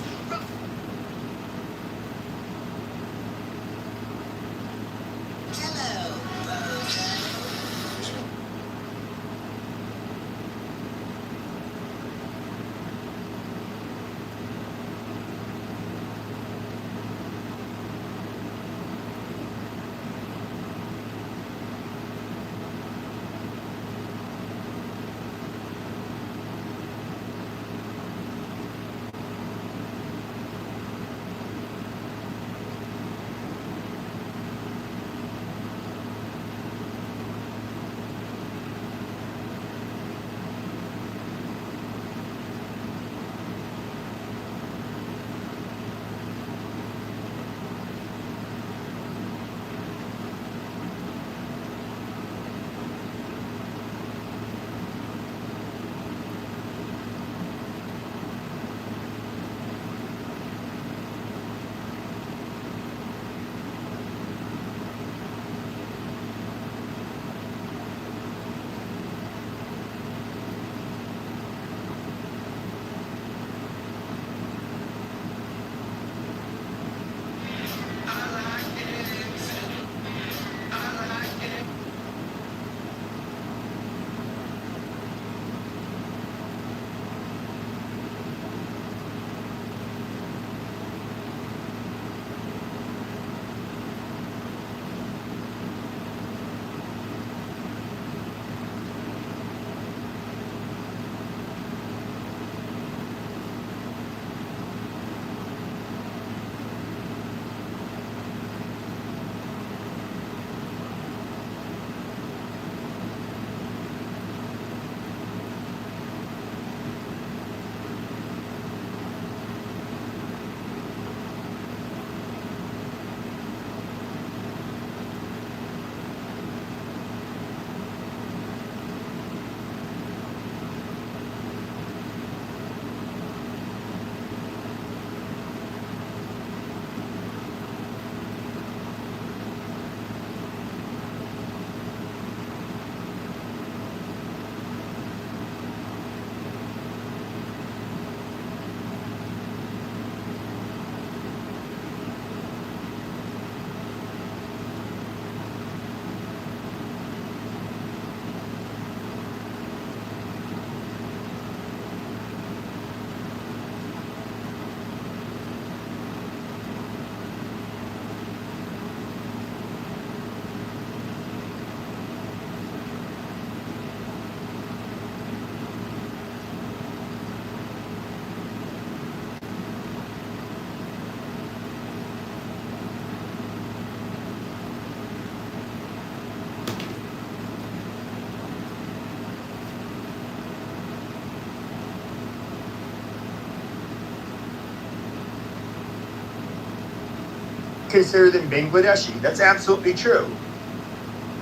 consider them Bangladeshi. That's absolutely true.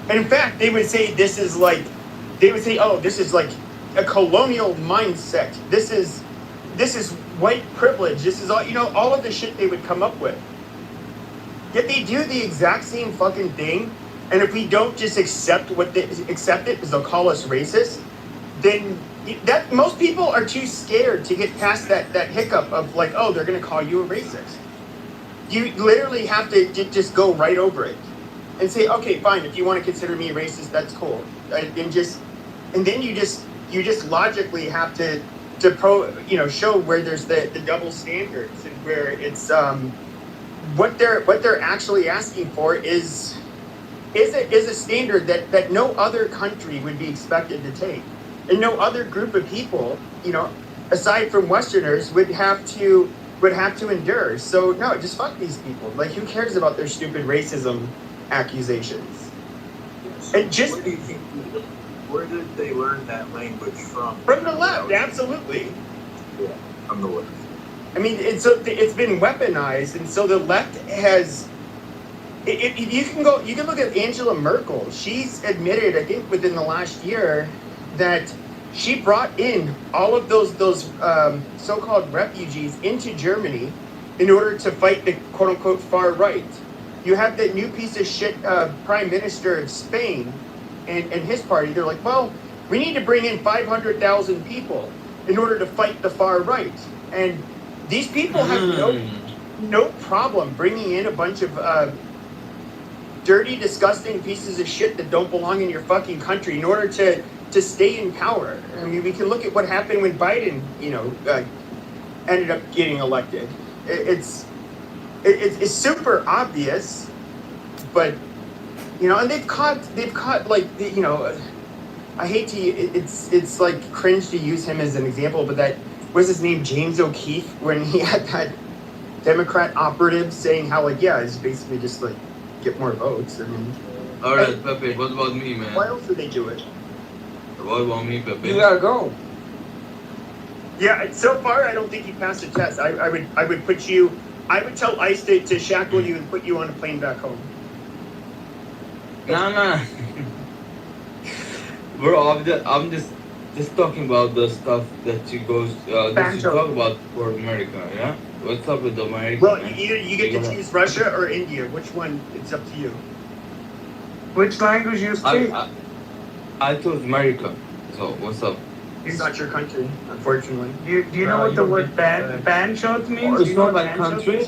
And in fact, they would say this is like, oh, this is like a colonial mindset. This is white privilege. This is all, all of the shit they would come up with. Yet they do the exact same fucking thing. And if we don't just accept it, because they'll call us racist, then that most people are too scared to get past that hiccup of like, oh, they're going to call you a racist. You literally have to just go right over it and say, okay, fine. If you want to consider me racist, that's cool. And then you just logically have to show where there's the double standards and where it's what they're actually asking for is a standard that no other country would be expected to take, and no other group of people, aside from Westerners, would have to endure. So no, just fuck these people. Like, who cares about their stupid racism accusations? And just what do you think? Where did they learn that language from? From the left, absolutely. Yeah, from the left. I mean, it's been weaponized, and so the left has. You can look at Angela Merkel. She's admitted, I think, within the last year, that she brought in all of those so-called refugees into Germany in order to fight the quote-unquote far right. You have the new piece of shit Prime Minister of Spain and his party. They're like, well, we need to bring in 500,000 people in order to fight the far right. And these people have no problem bringing in a bunch of dirty, disgusting pieces of shit that don't belong in your fucking country in order to stay in power. I mean, we can look at what happened when Biden, ended up getting elected. It's super obvious, but and they've caught like I hate to, it's like cringe to use him as an example, but that was his name, James O'Keefe, when he had that Democrat operative saying how like, yeah, it's basically just like get more votes. I mean, all right, Pepe, what about me, man? Why else would they do it? What about me, Pepe? You gotta go. Yeah, so far I don't think you passed the test. I would put you. I would tell ICE to shackle you and put you on a plane back home. Nah. Bro, I'm just talking about the stuff that you talk about for America, yeah? What's up with America? Well, man? you get to choose Russia or India. Which one? It's up to you. Which language you speak? I chose America. So what's up? It's not your country, unfortunately. Do you know what the word banshot means? It's not my country.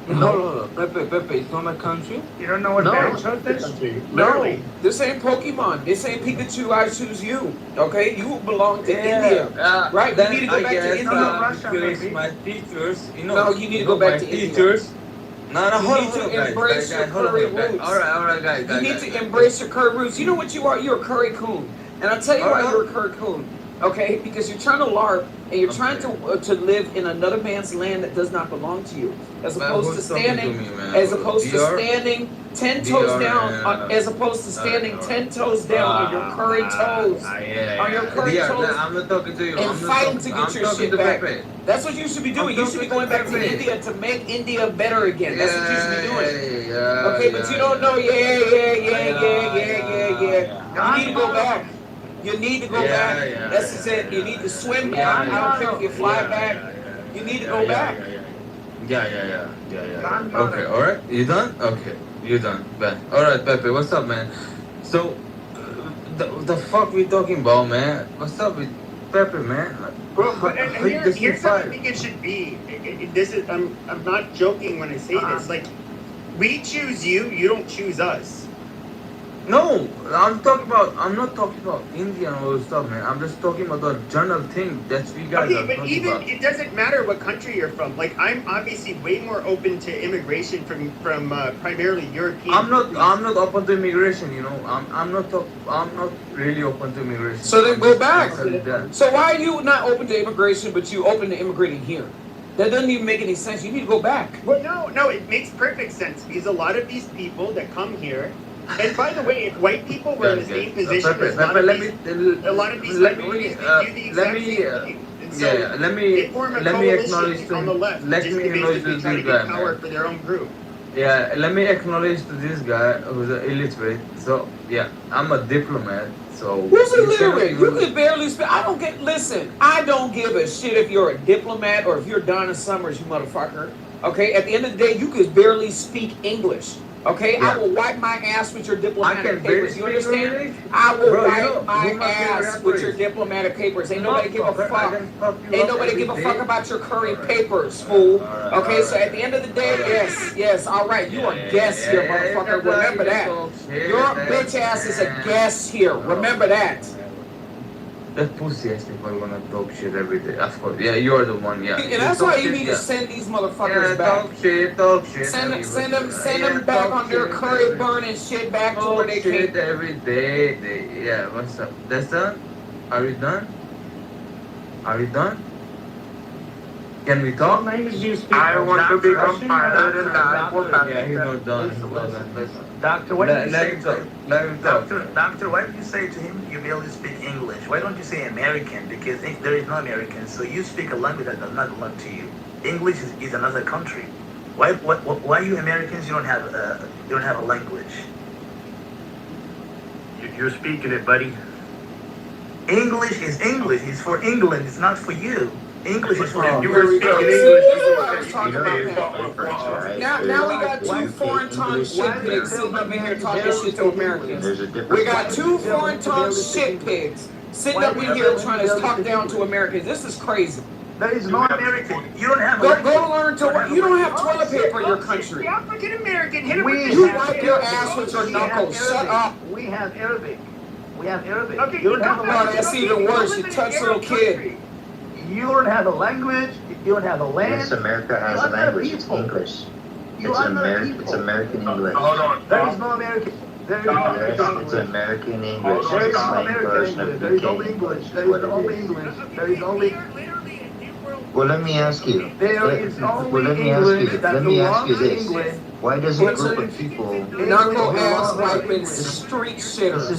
No, Pepe, it's not my country. You don't know what banshot is? Literally. No, this ain't Pokemon. This ain't Pikachu. I choose you. Okay, you belong to India, right? You need to go back to India. My teachers, No, you need to go back to India. No, You need to embrace your curry roots. All right, guys. You need to embrace your curry roots. You know what you are? You're a curry coon. And I'll tell you why you're a curry coon. Okay? Because you're trying to LARP and you're trying to live in another man's land that does not belong to you. As opposed to standing 10 toes down, as opposed to standing 10 toes down on your curry toes. On your curry toes. I'm not talking to you. And fighting to get your shit back. That's what you should be doing. You should be going back to India to make India better again. That's what you should be doing. Okay, but you don't know. Yeah. You need to go back. You need to go back. That's just it. You need to swim back. I don't care if you fly back. You need to go back. Yeah. Okay, alright. You done? Okay, you done. Bad. Alright, Pepe, what's up, man? So, the fuck we talking about, man? What's up with Pepe, man? Bro, but here's how I think it should be. I'm not joking when I say this. Like, we choose you, you don't choose us. No, I'm not talking about India and all this stuff, man. I'm just talking about the general thing that we guys are but talking even about. It doesn't matter what country you're from. Like, I'm obviously way more open to immigration from primarily European. I'm not open to immigration. I'm not really open to immigration. So then go back. So why are you not open to immigration, but you open to immigrating here? That doesn't even make any sense. You need to go back. Well, no, it makes perfect sense because a lot of these people that come here. And by the way, if white people were in the same position as a lot of these countries, they do the exact same thing. And so they form a coalition on the left just to basically try to get power for their own group. Yeah, let me acknowledge to this guy who's illiterate. So yeah, I'm a diplomat. So Who's illiterate? You could barely speak. Listen, I don't give a shit if you're a diplomat or if you're Donna Summers, you motherfucker. Okay, at the end of the day, you could barely speak English. Okay, Yeah. I will wipe my ass with your I diplomatic can barely papers. You speak understand? English. I will Bro, you wipe know, my you must be ass rappers. with your diplomatic papers. Ain't nobody give a Motherfucker, I fuck. can fuck you Ain't up nobody every give a day. fuck about your curry papers, fool. Alright, Okay, so alright. at the end of the day, yes, all right, you are guests here, motherfucker. Yeah, Remember that. Your bitch ass is a guest here. Remember that. That pussy ass people gonna talk shit every day. Of course, yeah, you're the one. Yeah, And that's why you need to send these motherfuckers back. Talk shit. Send them back on their curry burning shit back to where they shit came. every day. Yeah, what's up? That's done? Are we done? Are we done? Can we talk? I want to become part and die for Yeah, he's not done. He's not done. Listen. Doctor, why Let do you say him talk. Let him talk. Doctor, why do you say to him you barely speak English? Why don't you say American? Because there is no American, so you speak a language that does not belong to you. English is another country. Why you Americans you don't have a language? You're speaking it, buddy. English is English. It's for England. It's not for you. English is for You you. were speaking See, English. this is what I was talking You know, about, you man. talk French, right? Now we got two foreign tongue shit pigs sitting up in here talking shit to Americans. There's a difference. We got two foreign tongue shit pigs sitting up in here trying to talk down to Americans. This is crazy. There is no American. You don't have a Go language. learn to what you don't have toilet paper in your country. African American. Hit him We with the You have wipe your ass with your knuckles. Shut up. We have Arabic. We have Arabic. Okay, You don't have a Oh, language. that's even worse. You touch little kid. You don't have a language. You don't have a land. Yes, America has You a are not language. It's people. English. You It's are not American. people. It's American English. Hold on. There is no American. There is no Yes, American it's English. American English. There is It's no slang American version English. of There is UK no English. English. There is What only it is. English. There is only. Well, let me ask you. There is Well, only let me ask you. English that Let me ask you belongs to this. England. Why does a group of people? Knuckle ass wiping street This shitters.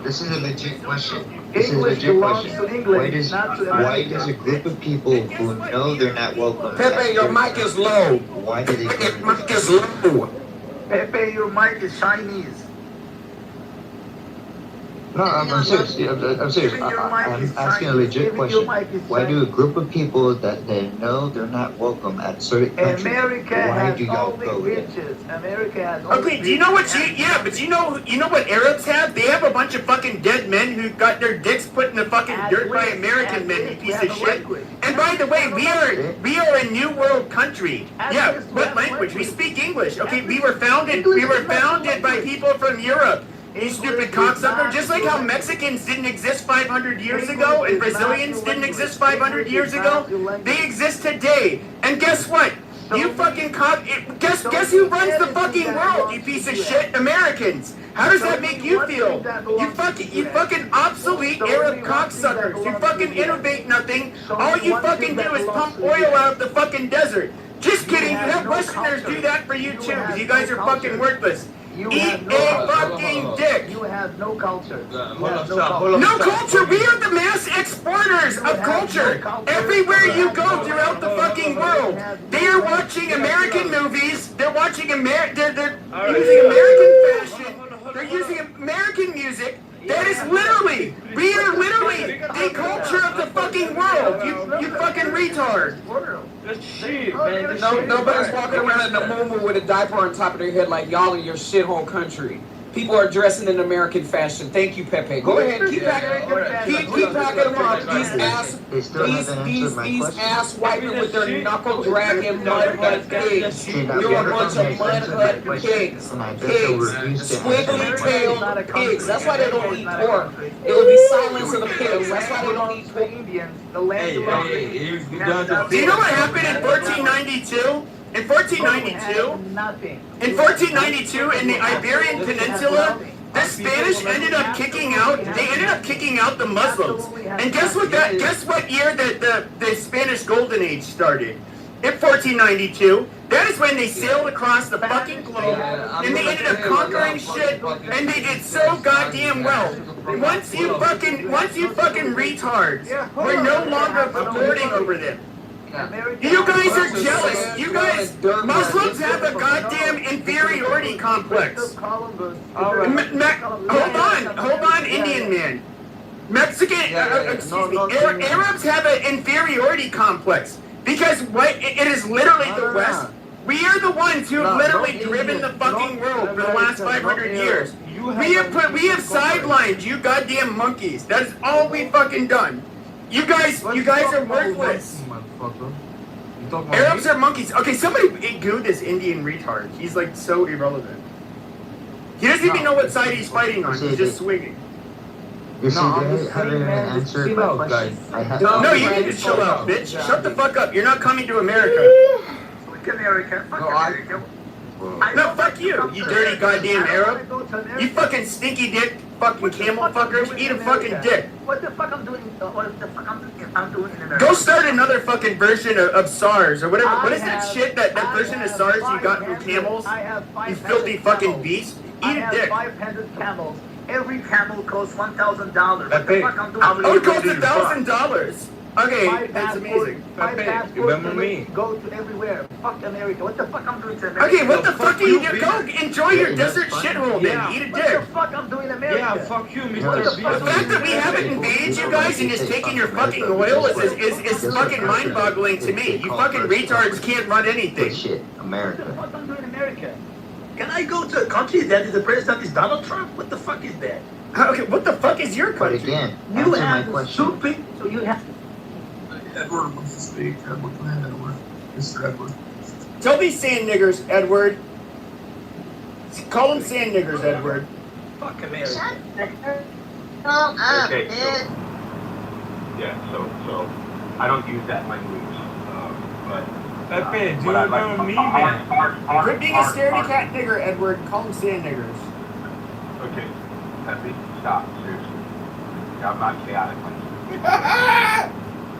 is a legit question. This is a English legit belongs question. to England, Why does not to why America. does a group of people who know they're not welcome? Pepe, your mic is low. Why do they Your come? mic is low. Pepe, your mic is Chinese. No, I'm serious. I'm serious. Even your mic I'm is asking a Chinese. legit Even question. your mic is Why do a Chinese. group of people that they know they're not welcome at certain countries? America Why has do y'all only go with it? riches. America has only Okay, do you know what riches. but you know what Arabs have? They have a bunch of fucking dead men who got their dicks put in the fucking As dirt by which- American as men, you which we piece have of a shit. language. And by the way, we are a new world country. As Yeah, which we what have a language? We language. speak English. Okay, As we which- were founded English is not by language. people from Europe. You English stupid is cocksucker. not Just like how language. Mexicans didn't exist 500 years English ago and is not Brazilians your didn't language. exist 500 English years is ago, not your language. they exist today. And guess what? So You we- fucking cock. Guess so guess who we runs the get it fucking that world? belongs You piece to of you. shit, Americans. How does So that we make you want feel? things that belong You to fucking you. obsolete So we Arab want things that cocksuckers. You belong to fucking you. innovate nothing. So All we you want fucking things that do is belong pump to you. oil out of the fucking desert. Just You kidding. You have have no Westerners culture. do that for you You too, have because you guys no are fucking culture. worthless. You Eat have no a culture. fucking dick. You have no culture. You Hold have on, no stop, culture. hold on. No culture. We are the mass exporters You of have culture. no culture. Everywhere you go Hold on, throughout the hold on, fucking hold on. world, they are watching American movies. They're watching they're right. using American fashion. They're using American music. That is literally, we are literally the culture of the fucking world. You fucking retard. Good shit, man. No, nobody's walking around in a muumuu with a diaper on top of their head like y'all in your shithole country. People are dressing in American fashion. Thank you, Pepe. Go ahead, keep packing them up. These ass, They still haven't answered my these question. ass wiping with their knuckle dragging mud hut pigs. See, now You're a the bunch other of thing mud is hut answer my question, pigs. and I bet they'll refuse to answer my Squiggly question. tailed pigs. That's why they don't eat pork. It would be Silence of the Pigs. That's why they don't eat pork. The land belongs to You done the Do you know what happened in 1492? In 1492, Nothing. in 1492, in the Iberian Peninsula, the Spanish ended up kicking out. They ended up kicking out the Muslims. And guess what? Guess what year the Spanish Golden Age started? In 1492. That is when they sailed across the fucking globe, and they ended up conquering shit, and they did so goddamn well. Once you fucking retards, we're no longer lording over them. You guys are jealous. You guys, Muslims have a goddamn inferiority complex. Hold on, Indian man. Mexican, excuse me, Arabs have an inferiority complex because it is literally the West. We are the ones who have literally driven the fucking world for the last 500 years. We have sidelined you goddamn monkeys. That's all we fucking done. You guys are worthless. Arabs are monkeys. Okay, somebody goo this Indian retard. He's like so irrelevant. He doesn't even know what side he's fighting on. He's just swinging. You see, they haven't even answered my question. No, you need to chill out, bitch. Shut the fuck up. You're not coming to America. America. Fuck America. No, fuck you, you dirty goddamn Arab. You fucking stinky dick, fucking camel fuckers. Eat a fucking dick. What the fuck I'm doing? What the fuck I'm doing in America? Go start another fucking version of SARS or whatever. What is that shit? That version of SARS you got from camels? You filthy fucking beast. Eat a dick. 500 camels. Every camel costs $1,000. What the fuck I'm doing? Oh, it costs $1,000. Okay, that's amazing. You remember me? Go to everywhere. Fuck America. What the fuck I'm doing to America? Okay, what the fuck are you doing? Go enjoy your desert shithole then. Eat a What dick. the fuck I'm doing in America? Yeah, fuck you, Mr. The fact that we haven't invaded you guys and just taken your fucking oil is fucking mind-boggling to me. You fucking retards can't run anything. Shit, What the America. fuck I'm doing in America? Can I go to a country that the president is Donald Trump? What the fuck is that? Okay, what the fuck is your But country? again, You answer my have question. stupid, so you have. Edward wants to speak. Edward, go ahead, Edward. Mr. Edward. Tell these sand niggers, Edward. Call them sand niggers, Edward. Fuck America. Okay, so I don't use that language, but Pepe, do you but I like- remember me, man? Quit being a scaredy cat nigger, Edward. Call them sand niggers. Okay, Pepe, stop, seriously. I'm not chaotic like you.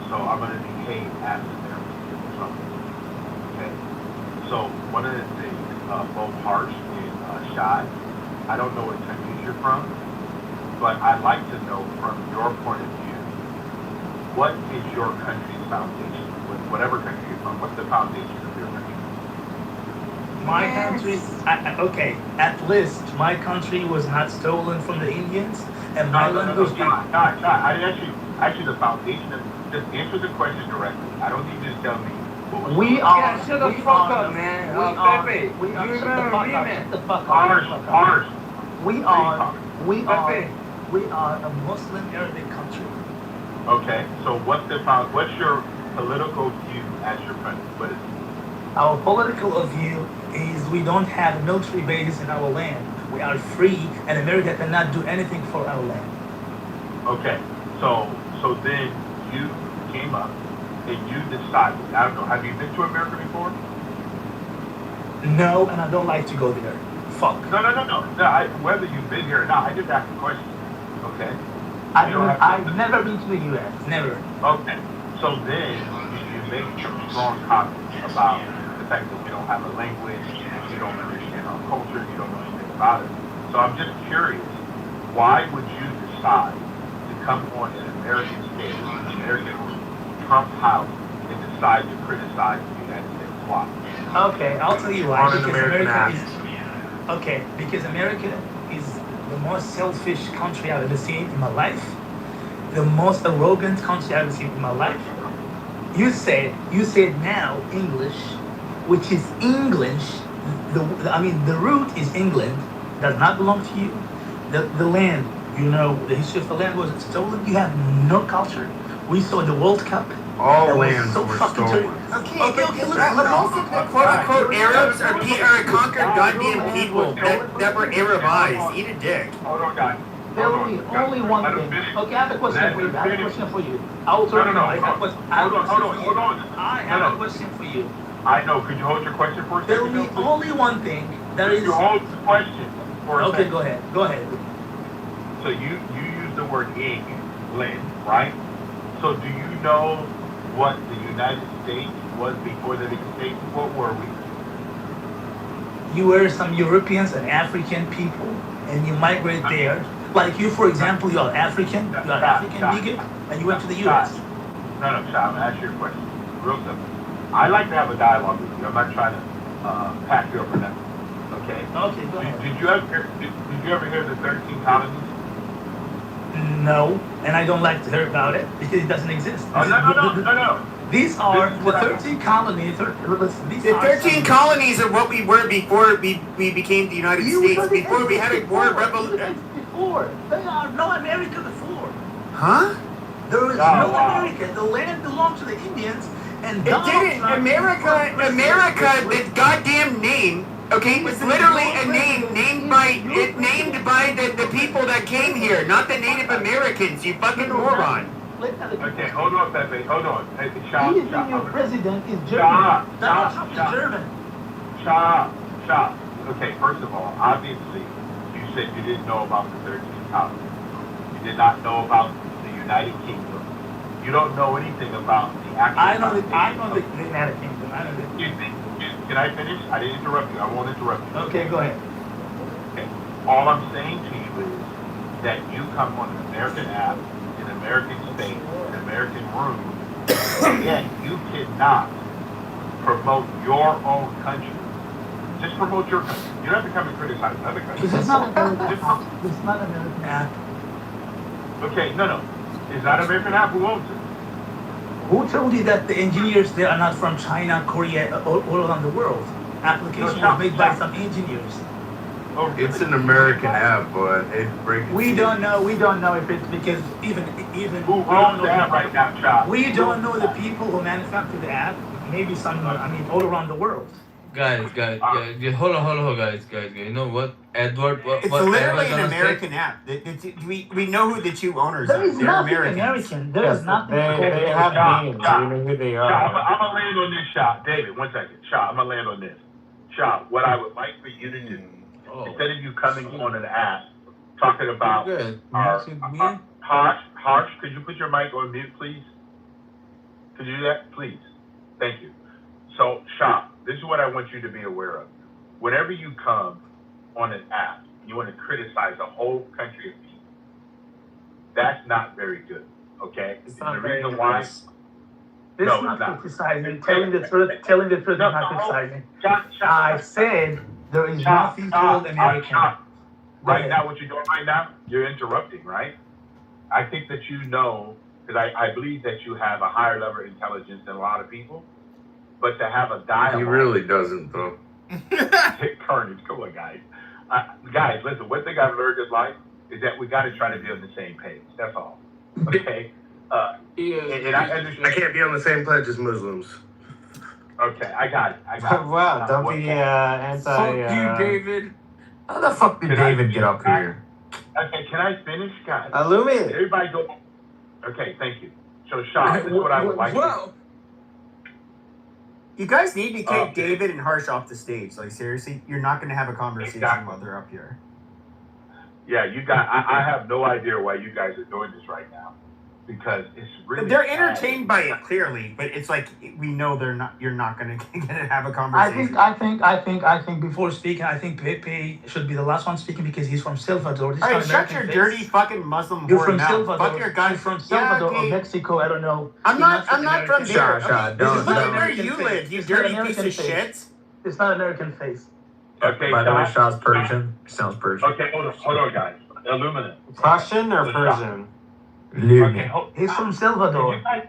So I'm gonna behave as a therapist. Okay. So one of the things, both Harsh and Shy, I don't know what countries you're from, but I'd like to know from your point of view, what is your country's foundation? Whatever country you're from, what's the foundation of your country? My country, okay, at least my country was not stolen from the Indians, and my language. Actually, the foundation of, just answer the question directly. I don't need you to tell me. We are. Yeah, shut the fuck up, man. Pepe, We you are. Shut the remember fuck me, up. man? Shut the fuck up. Harsh. We are. Pepe. We are a Muslim Arabic country. Okay, so what's your political view as your country? What is it? Our political view is we don't have military bases in our land. We are free, and America cannot do anything for our land. Okay, so then you came up and you decided. I don't know. Have you been to America before? No, and I don't like to go there. Fuck. No. Whether you've been here or not, I just asked a question. Okay. I've never been to the U.S. Never. Okay. So then you make some strong comments about the fact that we don't have a language, you don't understand our culture, you don't know anything about it. So I'm just curious, why would you decide to come on an American stage, an American Trump house, and decide to criticize the United States? Why? Okay, I'll tell you why. On an American Because America is the most selfish country I've ever seen in my life. The most arrogant country I've ever seen in my life. You said now English, which is English. The root is England, does not belong to you. The land, the history of the land was stolen. You have no culture. We saw the World Cup. All lands were stolen. Okay, look, most of the quote-unquote Arabs are conquered goddamn people that were Arabized. Eat a dick. Hold on, guys. Only one thing. Okay, I have a question for you. I will tell you. I have a question. Hold on. I have a question for you. I know. Could you hold your question for a Tell second? me only one thing. There Could is. you hold the question for a Okay, second? go ahead. So you use the word England, right? So do you know what the United States was before the United States? What were we? You were some Europeans and African people, and you migrate there. Like you, for example, you are African bigot, and you went to the U.S. No, Child, ask your question. real simple. I like to have a dialogue with you. I'm not trying to pack you up or nothing. Okay? Okay, go ahead. Did you ever hear the 13 colonies? No, and I don't like to hear about it because it doesn't exist. Oh, no. These are This is the what I- 13 colonies. These The are 13 some- colonies are what we were before we became the United States. Before we had a war revolution. Before. They are no America before. Huh? There is Oh, no wow. America. The land belonged to the Indians. And It Donald didn't. Trump- America, the goddamn name, okay, was literally a name named by the people that came here, not the Native Americans. You fucking moron. Okay, hold on, Pepe. Hold on. Hey, Shop. Your president is Stop, German. Donald stop, Trump is stop. German. Shop. Okay, first of all, obviously, you said you didn't know about the 13 colonies. You did not know about the United Kingdom. You don't know anything about the actual. I know the United Kingdom. I know the. Can I finish? I didn't interrupt you. I won't interrupt you. Okay, go ahead. Okay. All I'm saying to you is that you come on an American app, an American state, an American room, and yet you cannot promote your own country. Just promote your country. You don't have to come and criticize other countries. This is not American. Just pro- It's not American app. Okay, no. It's not American app. Who owns it? Who told you that the engineers there are not from China, Korea, all around the world? Application was made by some engineers. Oh, It's an American app, but it breaks. We don't know if it's because even Who owns the app right now, Chop? we don't know the people who manufacture the app. Maybe some, all around the world. Guys, hold on, guys. You know what, Edward? It's what literally Edward an gonna American app. We know who the two owners There are. is They're nothing Americans. American. There is nothing. They have names. You know who they Shop, are. I'm gonna land on this, Shop. David, 1 second. Shop, I'm gonna land on this. Shop, what I would like for you to do, instead of you coming on an app talking about Good. our Me? Harsh, could you put your mic on mute, please? Could you do that, please? Thank you. So, Shop, this is what I want you to be aware of. Whenever you come on an app, you want to criticize a whole country of people. That's not very good, okay? It's not the very reason why. This No, is not it's not. criticizing. Telling the truth is No, not no, criticizing. Shop, I said there is nothing called American. Shop. Go Right ahead. now, what you're doing right now, you're interrupting, right? I think that you know, because I believe that you have a higher level of intelligence than a lot of people, but to have a dialogue. He really doesn't, though. Carnage, come on, guys. Guys, listen, one thing I've learned in life is that we got to try to be on the same page. That's all. Okay? And I understand. I can't be on the same pledge as Muslims. Okay, I got it. Wow, don't be anti. Fuck you, David. How the fuck did Can I- David get up here? Okay, can I finish, guys? Illumine. Everybody go. Okay, thank you. So, Sean, this is what I would like to Wow. You guys need to take Okay. David and Harsh off the stage. Like, seriously, you're not going to have a conversation Exactly. while they're up here. Yeah, you guys, I have no idea why you guys are doing this right now. Because it's really. They're sad. entertained by it, clearly, but it's like we know they're not. You're not going to have a conversation. I think before speaking, I think Pepe should be the last one speaking because he's from Salvador. This is All right, not shut American your face. dirty fucking Muslim You're whore from mouth. Salvador. Fuck your guys. You're from Yeah, Salvador okay. or Mexico. I don't know. I'm not from American. there. Shut, Okay, don't- look at don't- where you American live, face. you It's not dirty piece American of face. shit. It's not American face. Okay, By the way, Sean. Shaw's Persian. Sounds Persian. Okay, hold on, guys. Illuminate. Russian or Persian? Okay, Lumen. He's from Could Salvador. you guys,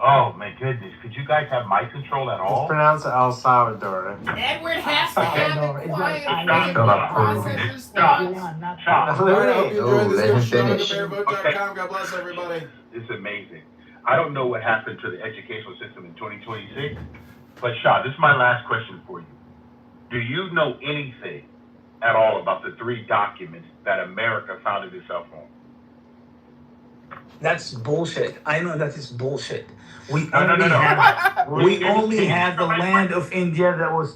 oh my goodness, could you guys have mic control at It's all? pronounced El Salvador. Edward has to Okay, have no, it it's quiet not- for him Shut up, to process Persian. his thoughts. Stop. All right, I hope you enjoyed this let him discussion on finish. thebearvote.com. God bless everybody. It's amazing. I don't know what happened to the educational system in 2026, but Shah, this is my last question for you. Do you know anything at all about the 3 documents that America founded itself on? That's bullshit. I know that is bullshit. We No. only had the land of India that was